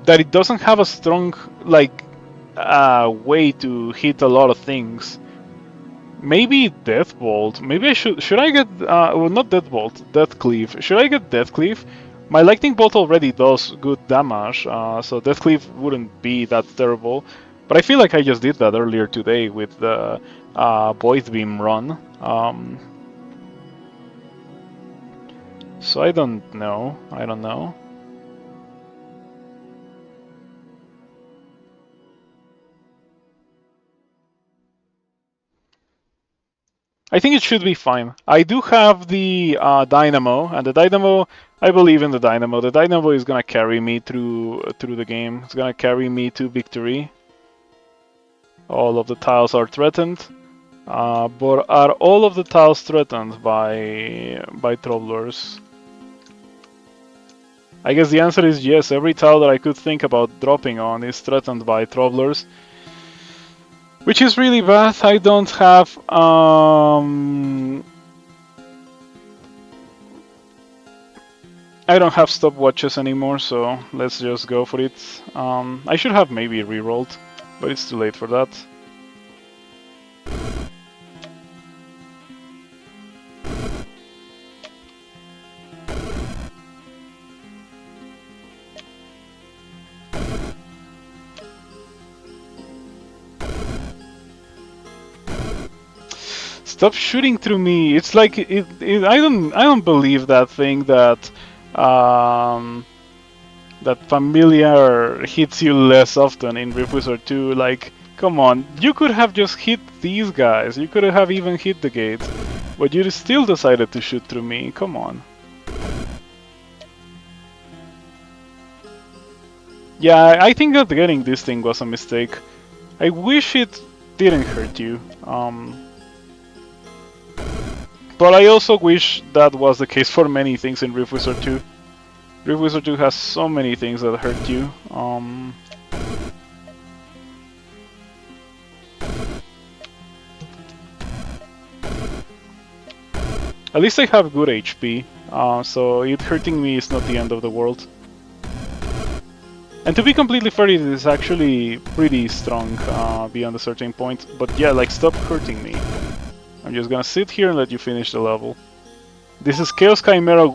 that it doesn't have a strong, like, way to hit a lot of things. Maybe Death Bolt. Maybe I should I get well, not Death Bolt, Death Cleave. Should I get Death Cleave? My Lightning Bolt already does good damage, so Death Cleave wouldn't be that terrible. But I feel like I just did that earlier today with the Void Beam run. So I don't know. I don't know. I think it should be fine. I do have the Dynamo, and the Dynamo, I believe in the Dynamo. The Dynamo is gonna carry me through the game. It's gonna carry me to victory. All of the tiles are threatened, but are all of the tiles threatened by Troublers? I guess the answer is yes. Every tile that I could think about dropping on is threatened by Troublers. Which is really bad. I don't have I don't have stopwatches anymore, so let's just go for it. I should have maybe rerolled, but it's too late for that. Stop shooting through me. It's like I don't believe that thing that that familiar hits you less often in Rift Wizard 2. Like, come on, you could have just hit these guys. You could have even hit the gate, but you still decided to shoot through me. Come on. Yeah, I think that getting this thing was a mistake. I wish it didn't hurt you. But I also wish that was the case for many things in Rift Wizard 2. Rift Wizard 2 has so many things that hurt you. At least I have good HP, so it hurting me is not the end of the world. And to be completely fair, it is actually pretty strong beyond a certain point. But yeah, like, stop hurting me. I'm just gonna sit here and let you finish the level. This is Chaos Chimera,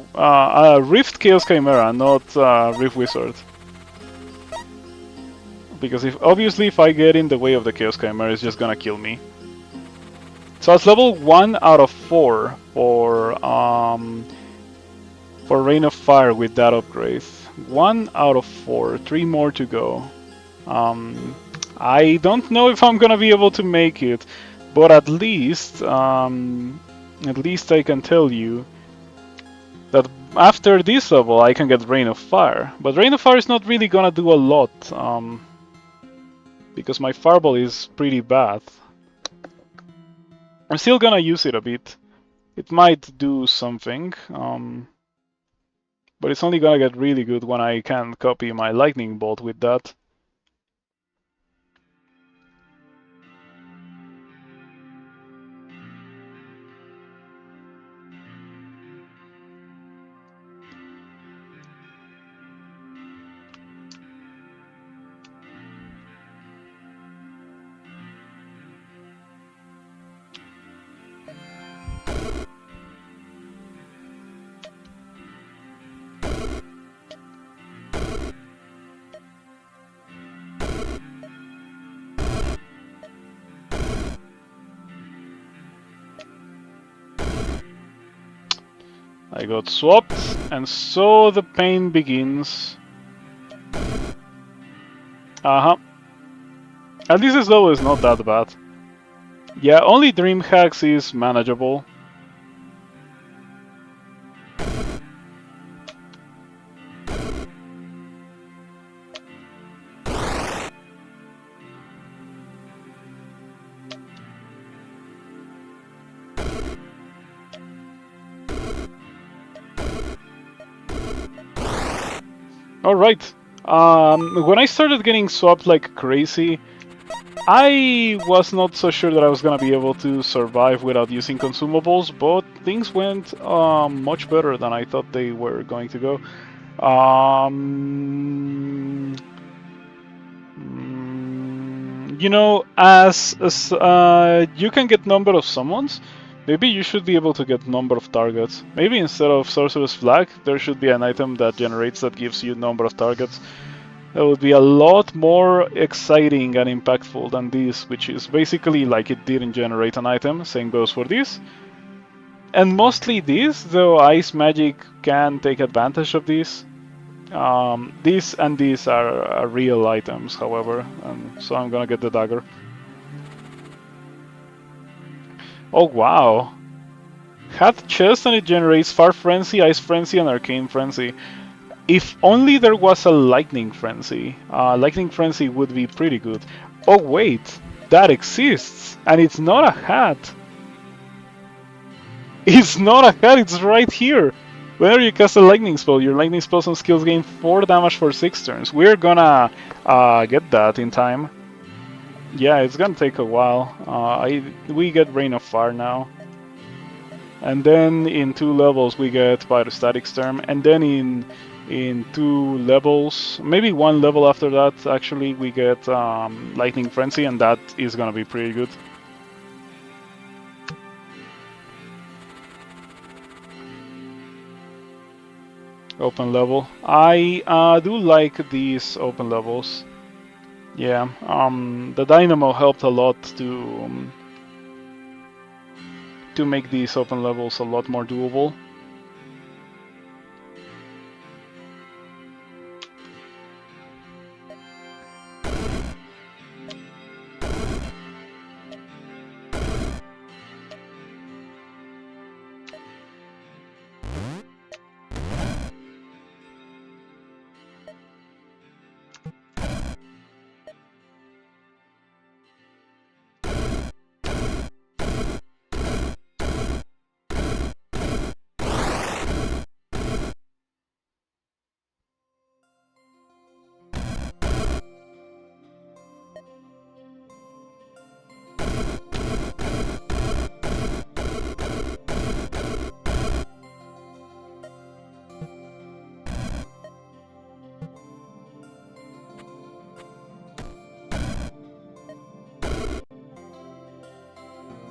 Rift Chaos Chimera, not Rift Wizard. Because obviously if I get in the way of the Chaos Chimera, it's just gonna kill me. So it's level 1 out of 4 for Rain of Fire with that upgrade. 1 out of 4, 3 more to go. I don't know if I'm gonna be able to make it, but at least I can tell you that after this level I can get Rain of Fire. But Rain of Fire is not really gonna do a lot, because my Fireball is pretty bad. I'm still gonna use it a bit. It might do something, but it's only gonna get really good when I can copy my Lightning Bolt with that. I got swapped, and so the pain begins. At least this level is not that bad. Yeah, only Dream Hacks is manageable. Alright, when I started getting swapped like crazy, I was not so sure that I was gonna be able to survive without using consumables, but things went much better than I thought they were going to go. You know, as you can get number of summons, maybe you should be able to get number of targets. Maybe instead of Sorcerer's Flag, there should be an item that generates that gives you number of targets. That would be a lot more exciting and impactful than this, which is basically like it didn't generate an item. Same goes for this. And mostly this, though Ice Magic can take advantage of this. This and these are real items, however, and so I'm gonna get the dagger. Oh wow! Hat chest and it generates Fire Frenzy, Ice Frenzy, and Arcane Frenzy. If only there was a Lightning Frenzy. Lightning Frenzy would be pretty good. Oh wait, that exists, and it's not a hat. It's not a hat, it's right here. Whenever you cast a lightning spell, your lightning spells and skills gain 4 damage for 6 turns. We're gonna get that in time. Yeah, it's gonna take a while. We get Rain of Fire now. And then in 2 levels we get Pyrostatic Storm. And then in 2 levels, maybe 1 level after that, actually, we get Lightning Frenzy, and that is gonna be pretty good. Open level. I do like these open levels. Yeah, the Dynamo helped a lot to make these open levels a lot more doable.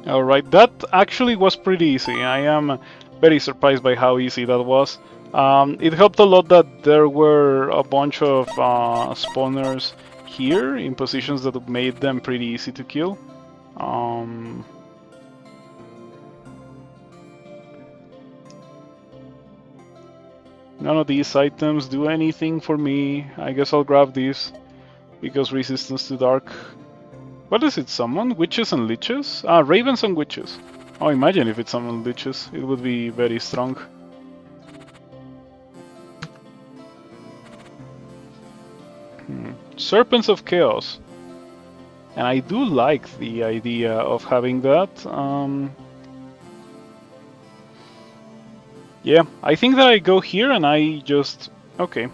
Alright, that actually was pretty easy. I am very surprised by how easy that was. It helped a lot that there were a bunch of spawners here in positions that made them pretty easy to kill. Um, None of these items do anything for me. I guess I'll grab these because resistance to dark. What does it summon? Witches and liches? Ah, ravens and witches. Oh, imagine if it summoned liches. It would be very strong. Serpents of Chaos. And I do like the idea of having that. Yeah, I think that I go here and I just... Okay.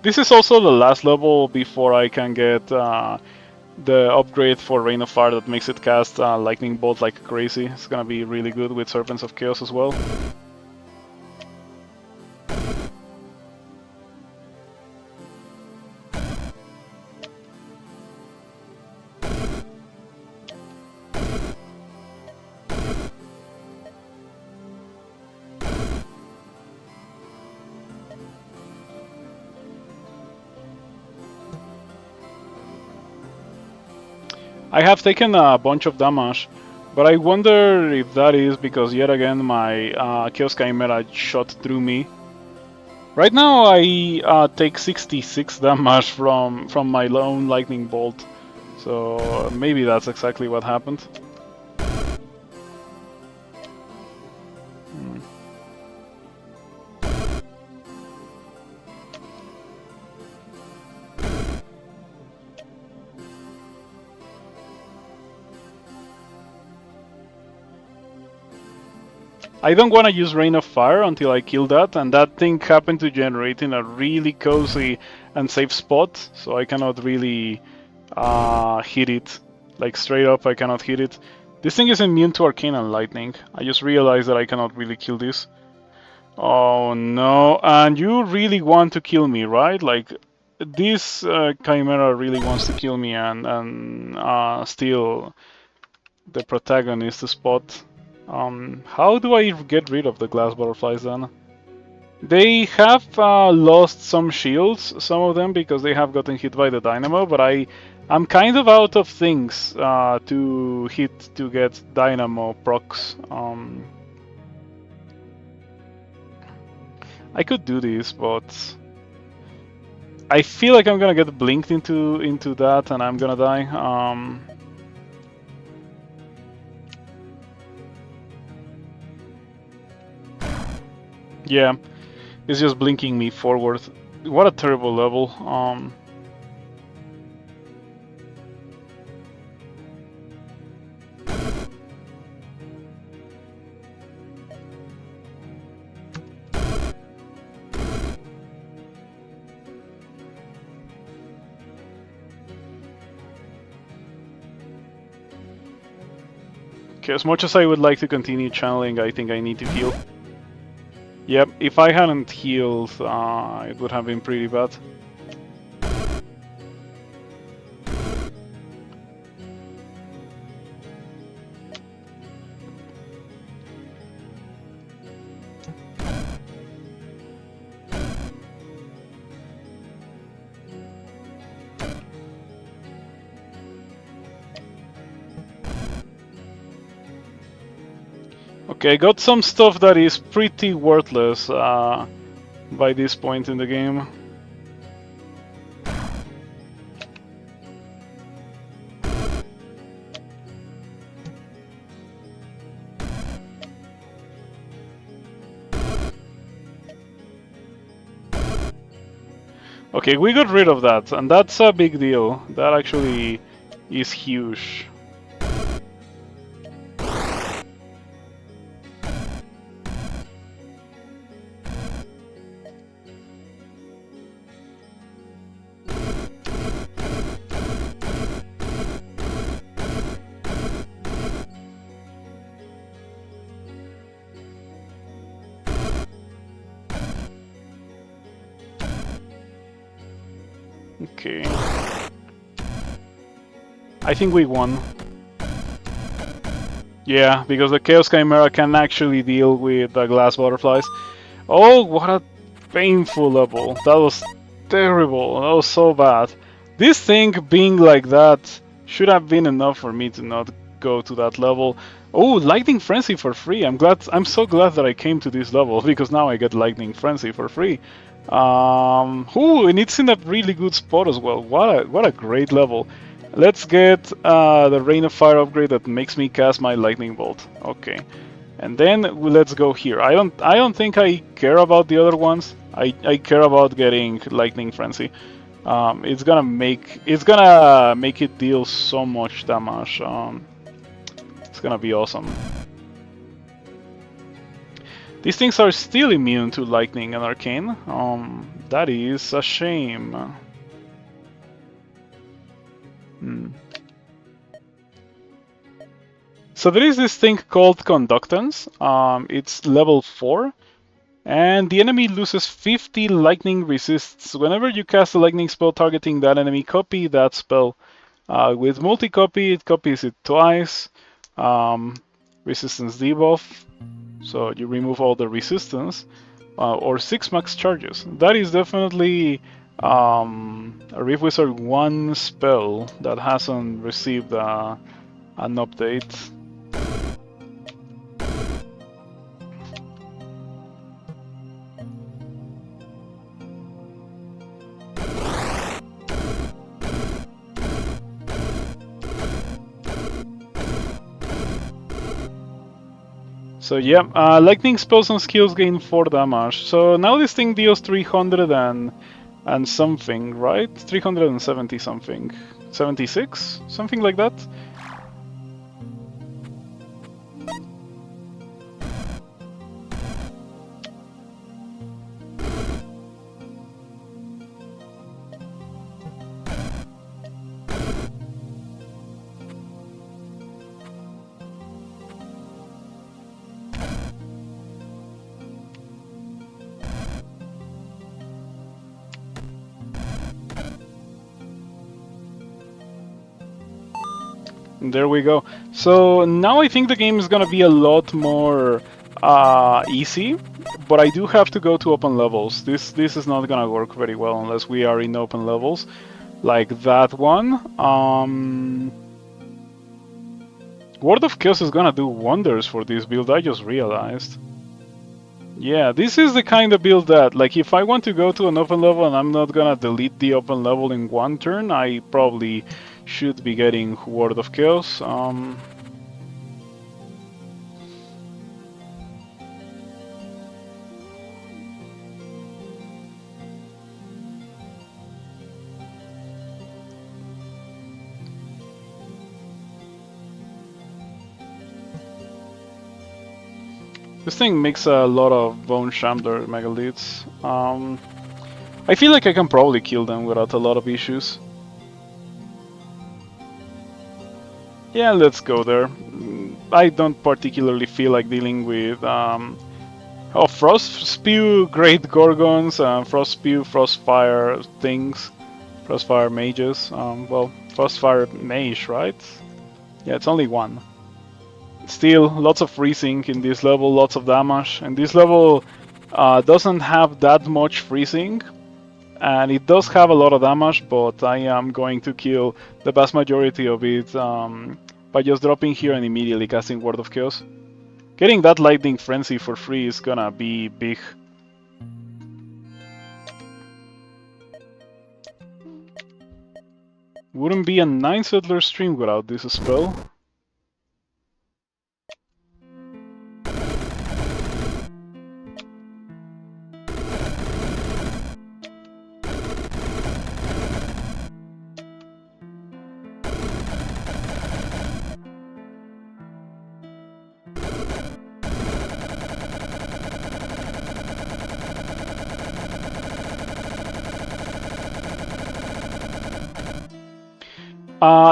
This is also the last level before I can get the upgrade for Rain of Fire that makes it cast Lightning Bolt like crazy. It's gonna be really good with Serpents of Chaos as well. I have taken a bunch of damage, but I wonder if that is because yet again my Chaos Chimera shot through me. Right now I take 66 damage from my lone Lightning Bolt, so maybe that's exactly what happened. I don't want to use Rain of Fire until I kill that, and that thing happened to generate in a really cozy and safe spot, so I cannot really hit it. Like straight up, I cannot hit it. This thing is immune to Arcane and Lightning. I just realized that I cannot really kill this. Oh no, and you really want to kill me, right? Like, this Chimera really wants to kill me and steal the protagonist spot. How do I get rid of the glass butterflies then? They have lost some shields, some of them, because they have gotten hit by the dynamo, but I'm kind of out of things to hit to get dynamo procs. I could do this, but I feel like I'm gonna get blinked into that and I'm gonna die. Yeah, it's just blinking me forward. What a terrible level. Okay, as much as I would like to continue channeling, I think I need to heal. Yep, if I hadn't healed, it would have been pretty bad. Okay, got some stuff that is pretty worthless by this point in the game. Okay, we got rid of that, and that's a big deal. That actually is huge. Okay. I think we won. Yeah, because the Chaos Chimera can actually deal with the glass butterflies. Oh, what a painful level. That was terrible. That was so bad. This thing being like that should have been enough for me to not go to that level. Oh, Lightning Frenzy for free. I'm so glad that I came to this level because now I get Lightning Frenzy for free. Ooh, and it's in a really good spot as well. What a great level. Let's get the Rain of Fire upgrade that makes me cast my Lightning Bolt. Okay, and then let's go here. I don't think I care about the other ones. I care about getting Lightning Frenzy. It's gonna make it deal so much damage. It's gonna be awesome. These things are still immune to Lightning and Arcane. That is a shame. So there is this thing called Conductance. It's level 4, and the enemy loses 50 lightning resists. Whenever you cast a lightning spell targeting that enemy, copy that spell. With multi-copy, it copies it twice. Resistance debuff, so you remove all the resistance, or 6 max charges. That is definitely a Rift Wizard 1 spell that hasn't received an update. So yeah, lightning spells and skills gain 4 damage. So now this thing deals 300 and something, right? 370 something. 76? Something like that? There we go. So now I think the game is gonna be a lot more easy, but I do have to go to open levels. This is not gonna work very well unless we are in open levels, like that one. Word of Chaos is gonna do wonders for this build, I just realized. Yeah, this is the kind of build that, like, if I want to go to an open level and I'm not gonna delete the open level in one turn, I probably should be getting Word of Chaos. This thing makes a lot of Bone Shambler Megaliths. I feel like I can probably kill them without a lot of issues. Yeah, let's go there. I don't particularly feel like dealing with Frost Spew, Great Gorgons, Frost Spew, Frostfire things, Frostfire mages. Well, Frostfire mage, right? Yeah, it's only one. Still, lots of freezing in this level, lots of damage. And this level doesn't have that much freezing, and it does have a lot of damage, but I am going to kill the vast majority of it by just dropping here and immediately casting Word of Chaos. Getting that Lightning Frenzy for free is gonna be big. Wouldn't be a 9 Settler stream without this spell.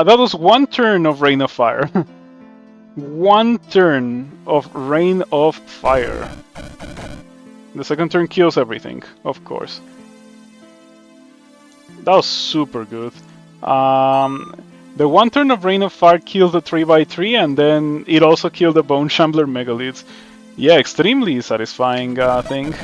That was one turn of Rain of Fire. One turn of Rain of Fire. The second turn kills everything, of course. That was super good. The one turn of Rain of Fire killed the 3x3, and then it also killed the Bone Shambler Megaliths. Yeah, extremely satisfying thing.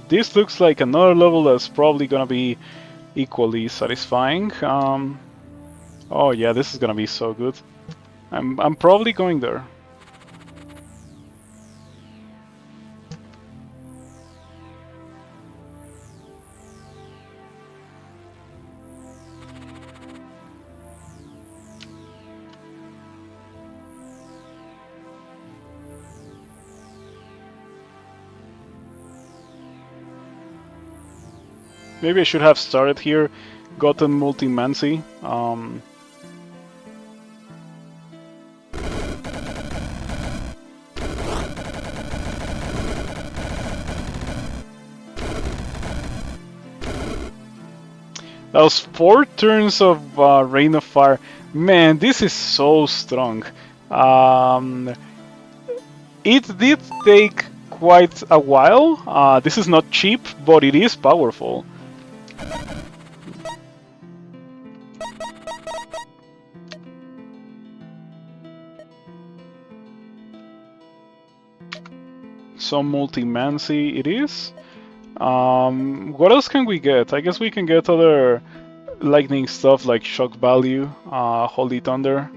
This looks like another level that's probably gonna be equally satisfying. Oh yeah, this is gonna be so good. I'm probably going there. Maybe I should have started here, gotten Multi-Mancy. That was 4 turns of Rain of Fire. Man, this is so strong. It did take quite a while. This is not cheap, but it is powerful. Some Multi-Mancy it is. What else can we get? I guess we can get other lightning stuff like Shock Value, Holy Thunder.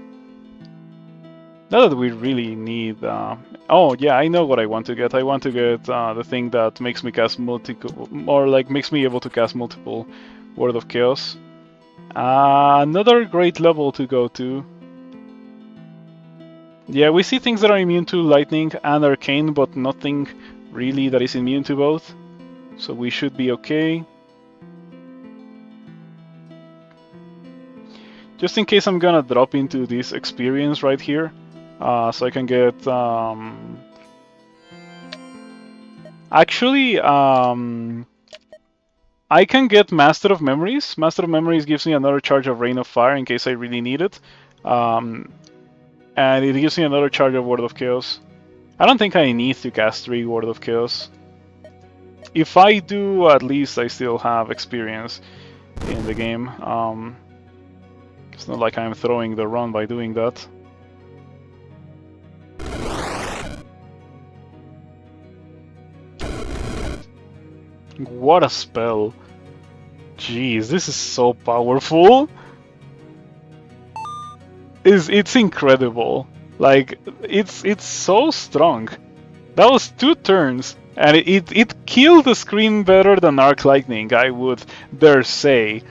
Not that we really need... Oh yeah, I know what I want to get. I want to get the thing that makes me cast multiple... or like makes me able to cast multiple Word of Chaos. Another great level to go to. Yeah, we see things that are immune to Lightning and Arcane, but nothing really that is immune to both. So we should be okay. Just in case I'm gonna drop into this experience right here, so I can get... Actually, I can get Master of Memories. Master of Memories gives me another charge of Rain of Fire in case I really need it. And it gives me another charge of Word of Chaos. I don't think I need to cast 3 Word of Chaos. If I do, at least I still have experience in the game. It's not like I'm throwing the run by doing that. What a spell. Jeez, this is so powerful. It's incredible. Like, it's so strong. That was 2 turns, and it killed the screen better than Arc Lightning, I would dare say.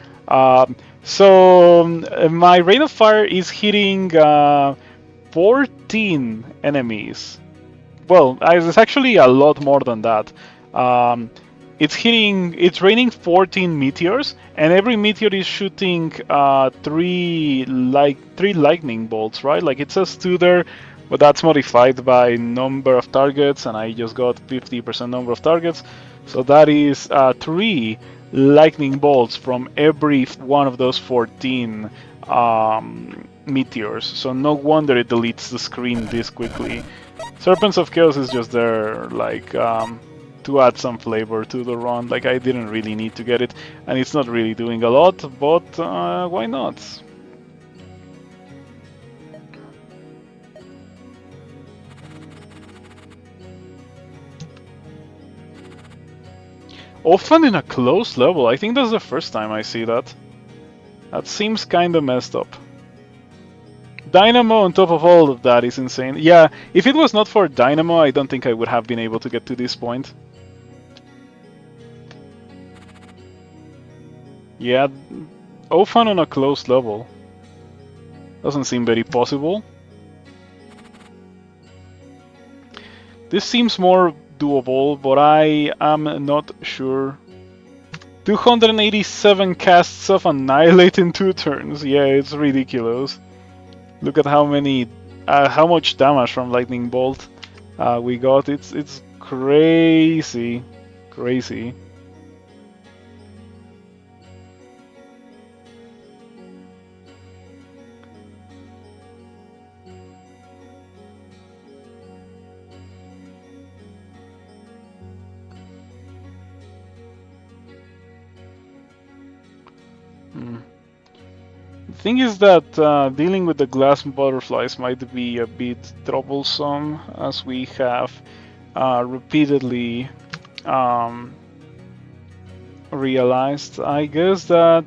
So my Rain of Fire is hitting 14 enemies. Well, it's actually a lot more than that. It's raining 14 meteors, and every meteor is shooting 3 lightning bolts, right? Like it says 2 there, but that's modified by number of targets, and I just got 50% number of targets. So that is 3 lightning bolts from every one of those 14 meteors. So no wonder it deletes the screen this quickly. Serpents of Chaos is just there, like, to add some flavor to the run. Like, I didn't really need to get it, and it's not really doing a lot, but why not? Often in a close level. I think that's the first time I see that. That seems kinda messed up. Dynamo on top of all of that is insane. Yeah, if it was not for Dynamo, I don't think I would have been able to get to this point. Yeah, Ofan on a close level. Doesn't seem very possible. This seems more doable, but I am not sure. 287 casts of Annihilate in 2 turns. Yeah, it's ridiculous. Look at how much damage from Lightning Bolt we got. It's crazy, crazy. The thing is that dealing with the glass butterflies might be a bit troublesome, as we have repeatedly realized. I guess that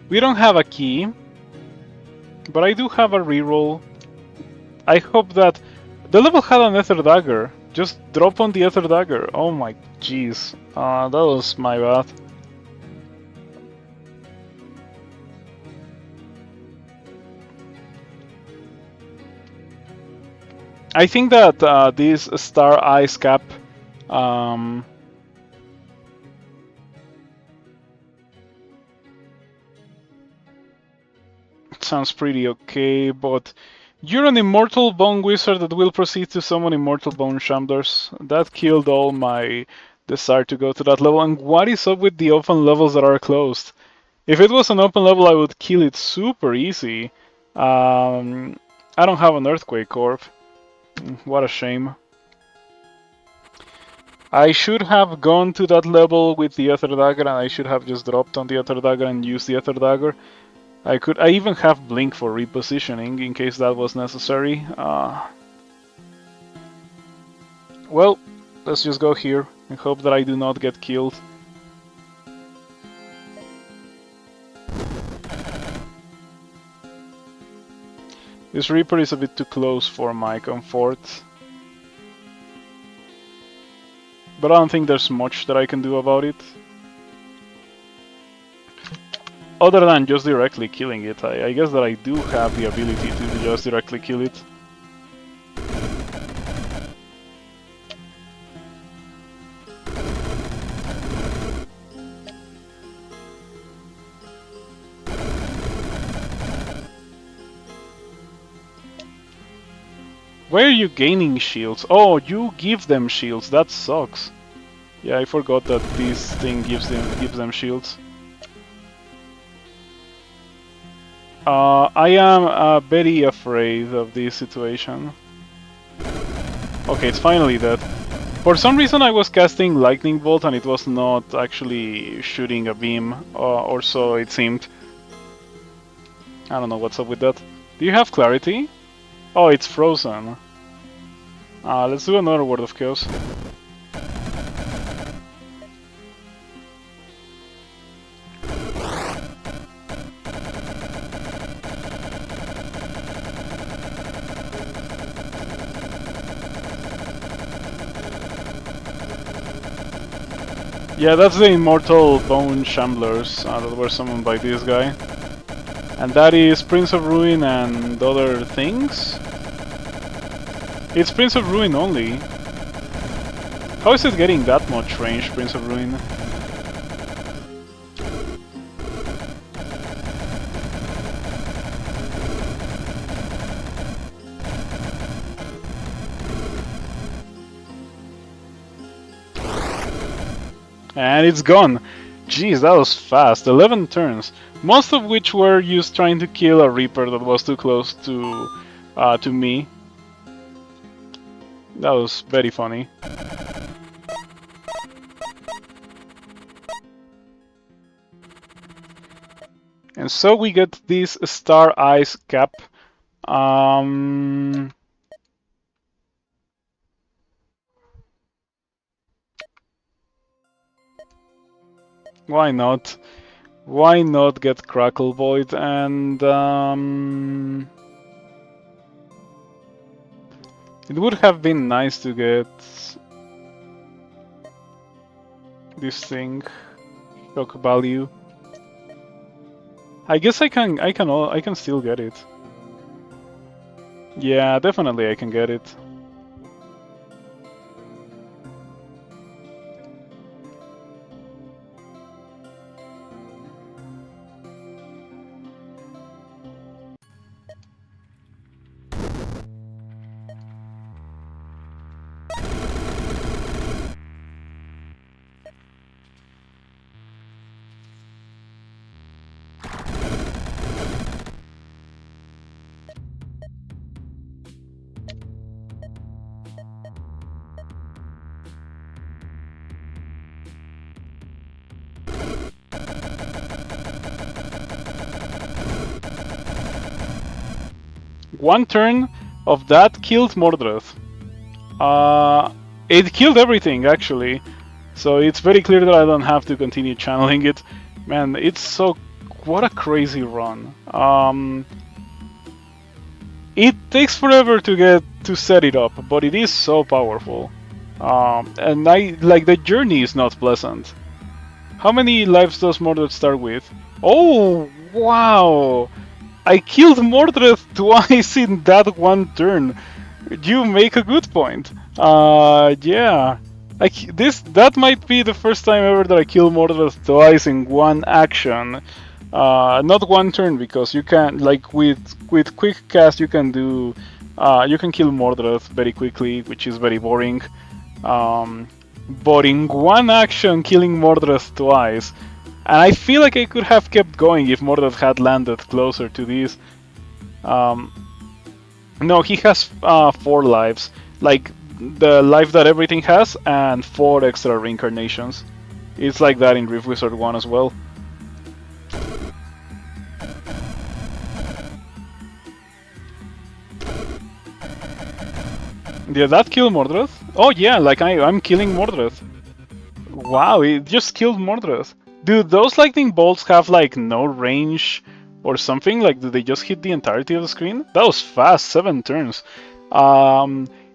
we don't have a key, but I do have a reroll. I hope that the level had an Ether Dagger. Just drop on the Ether Dagger. Oh my jeez, that was my bad. I think that this Star Ice Cap sounds pretty okay, but you're an Immortal Bone Wizard that will proceed to summon Immortal Bone Shamblers. That killed all my desire to go to that level. And what is up with the open levels that are closed? If it was an open level, I would kill it super easy. I don't have an Earthquake Orb. What a shame. I should have gone to that level with the Ether Dagger, and I should have just dropped on the Ether Dagger and used the Ether Dagger. I even have Blink for repositioning in case that was necessary. Well, let's just go here and hope that I do not get killed. This Reaper is a bit too close for my comfort. But I don't think there's much that I can do about it. Other than just directly killing it. I guess that I do have the ability to just directly kill it. Why are you gaining shields? Oh, you give them shields. That sucks. Yeah, I forgot that this thing gives them shields. I am very afraid of this situation. Okay, it's finally dead. For some reason I was casting Lightning Bolt and it was not actually shooting a beam, or so it seemed. I don't know what's up with that. Do you have clarity? Oh, it's frozen. Let's do another Word of Chaos. Yeah, that's the Immortal Bone Shamblers that were summoned by this guy. And that is Prince of Ruin and other things? It's Prince of Ruin only. How is it getting that much range, Prince of Ruin? And it's gone. Jeez, that was fast. 11 turns. Most of which were used trying to kill a Reaper that was too close to me. That was very funny. And so we get this Star Ice Cap. Why not? Why not get Crackle Void and it would have been nice to get this thing, shock value. I guess I can still get it. Yeah, definitely I can get it. One turn of that killed Mordreath. It killed everything actually, so it's very clear that I don't have to continue channeling it. Man, it's so... what a crazy run. It takes forever to set it up, but it is so powerful. And the journey is not pleasant. How many lives does Mordreath start with? Oh, wow! I killed Mordreath twice in that one turn. You make a good point. Yeah. That might be the first time ever that I kill Mordreath twice in one action. Not one turn, because you can, like, with quick cast you can do you can kill Mordreath very quickly, which is very boring. But in one action, killing Mordreath twice, and I feel like I could have kept going if Mordreath had landed closer to this. No, he has 4 lives, like the life that everything has, and 4 extra reincarnations. It's like that in Rift Wizard 1 as well. Did that kill Mordreath? Oh yeah, like I'm killing Mordreath. Wow, it just killed Mordreath. Do those lightning bolts have like no range or something? Like, do they just hit the entirety of the screen? That was fast, 7 turns.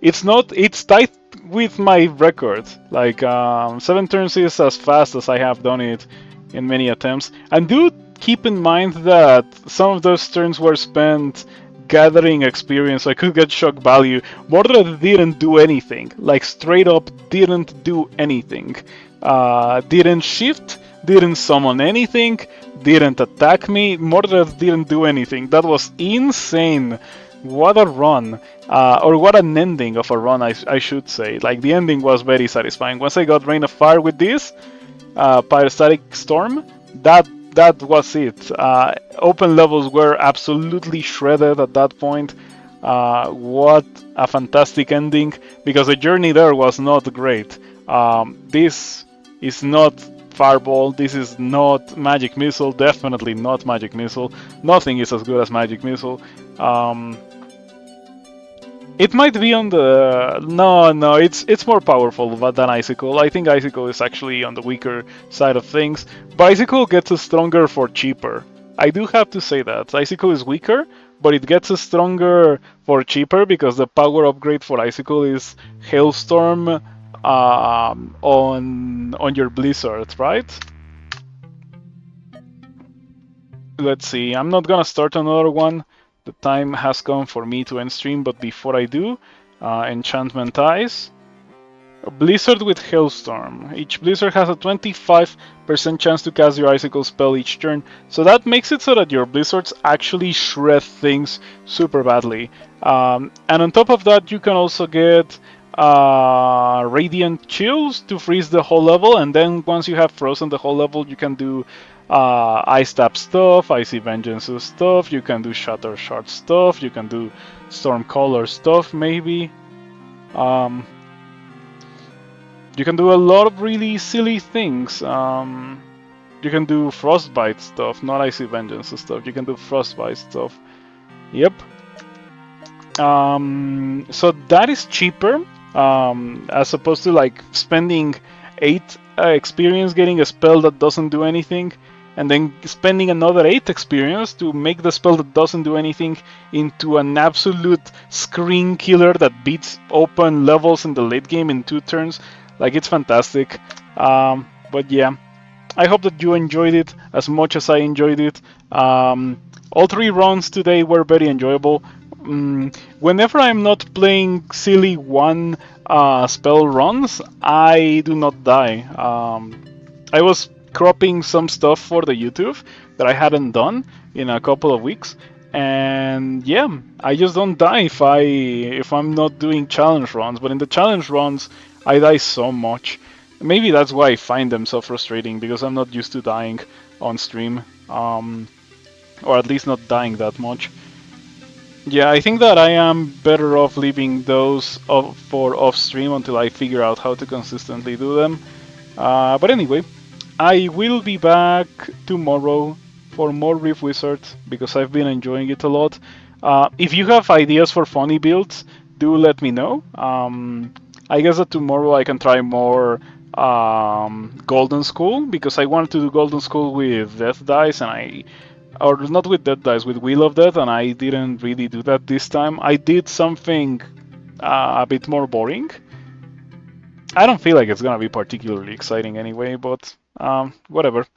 It's tight with my record. Like, 7 turns is as fast as I have done it in many attempts. And do keep in mind that some of those turns were spent gathering experience, so I could get shock value. Mordreath didn't do anything. Like, straight up didn't do anything. Didn't shift, didn't summon anything, didn't attack me. Mordreath didn't do anything. That was insane. What a run. Or what an ending of a run, I should say. Like, the ending was very satisfying. Once I got Rain of Fire with this, Pyrostatic Storm, that was it. Open levels were absolutely shredded at that point. What a fantastic ending, because the journey there was not great. This is not Fireball, this is not Magic Missile, definitely not Magic Missile. Nothing is as good as Magic Missile. It might be on the... No, it's more powerful than Icicle. I think Icicle is actually on the weaker side of things. But Icicle gets us stronger for cheaper. I do have to say that. Icicle is weaker, but it gets us stronger for cheaper, because the power upgrade for Icicle is Hailstorm on your Blizzard, right? Let's see, I'm not gonna start another one. The time has come for me to end stream, but before I do, Enchantment Eyes. A Blizzard with Hailstorm. Each Blizzard has a 25% chance to cast your Icicle spell each turn, so that makes it so that your Blizzards actually shred things super badly. And on top of that, you can also get Radiant Chills to freeze the whole level, and then once you have frozen the whole level, you can do Ice Tap stuff, Icy Vengeance stuff, you can do Shatter Shard stuff, you can do Storm Color stuff maybe. You can do a lot of really silly things. You can do Frostbite stuff, not Icy Vengeance stuff, you can do Frostbite stuff. Yep. So that is cheaper, as opposed to like spending 8 experience getting a spell that doesn't do anything, and then spending another 8 experience to make the spell that doesn't do anything into an absolute screen killer that beats open levels in the late game in 2 turns. Like, it's fantastic. But yeah, I hope that you enjoyed it as much as I enjoyed it. All 3 runs today were very enjoyable. Whenever I'm not playing silly one spell runs, I do not die. I was cropping some stuff for the YouTube that I hadn't done in a couple of weeks, and yeah, I just don't die if I'm not doing challenge runs. But in the challenge runs, I die so much. Maybe that's why I find them so frustrating, because I'm not used to dying on stream, or at least not dying that much. Yeah, I think that I am better off leaving those for off stream until I figure out how to consistently do them. But anyway, I will be back tomorrow for more Rift Wizard because I've been enjoying it a lot. If you have ideas for funny builds, do let me know. I guess that tomorrow I can try more Golden School because I wanted to do Golden School with Death Dice and or not with Death Dice, with Wheel of Death, and I didn't really do that this time. I did something a bit more boring. I don't feel like it's gonna be particularly exciting anyway, but whatever.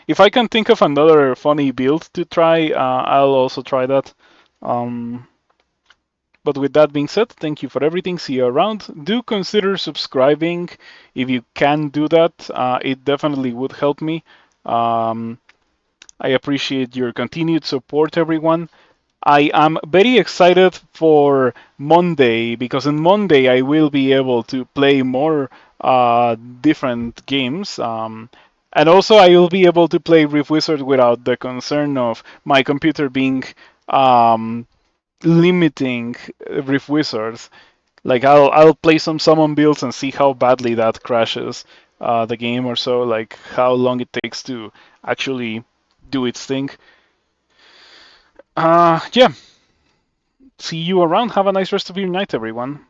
If I can think of another funny build to try, I'll also try that. But with that being said, thank you for everything. See you around. Do consider subscribing if you can do that. It definitely would help me. I appreciate your continued support, everyone. I am very excited for Monday because on Monday I will be able to play more different games. And also I will be able to play Rift Wizard without the concern of my computer being limiting Rift Wizards. Like I'll play some summon builds and see how badly that crashes the game or so, like how long it takes to actually do its thing. Yeah. See you around. Have a nice rest of your night, everyone.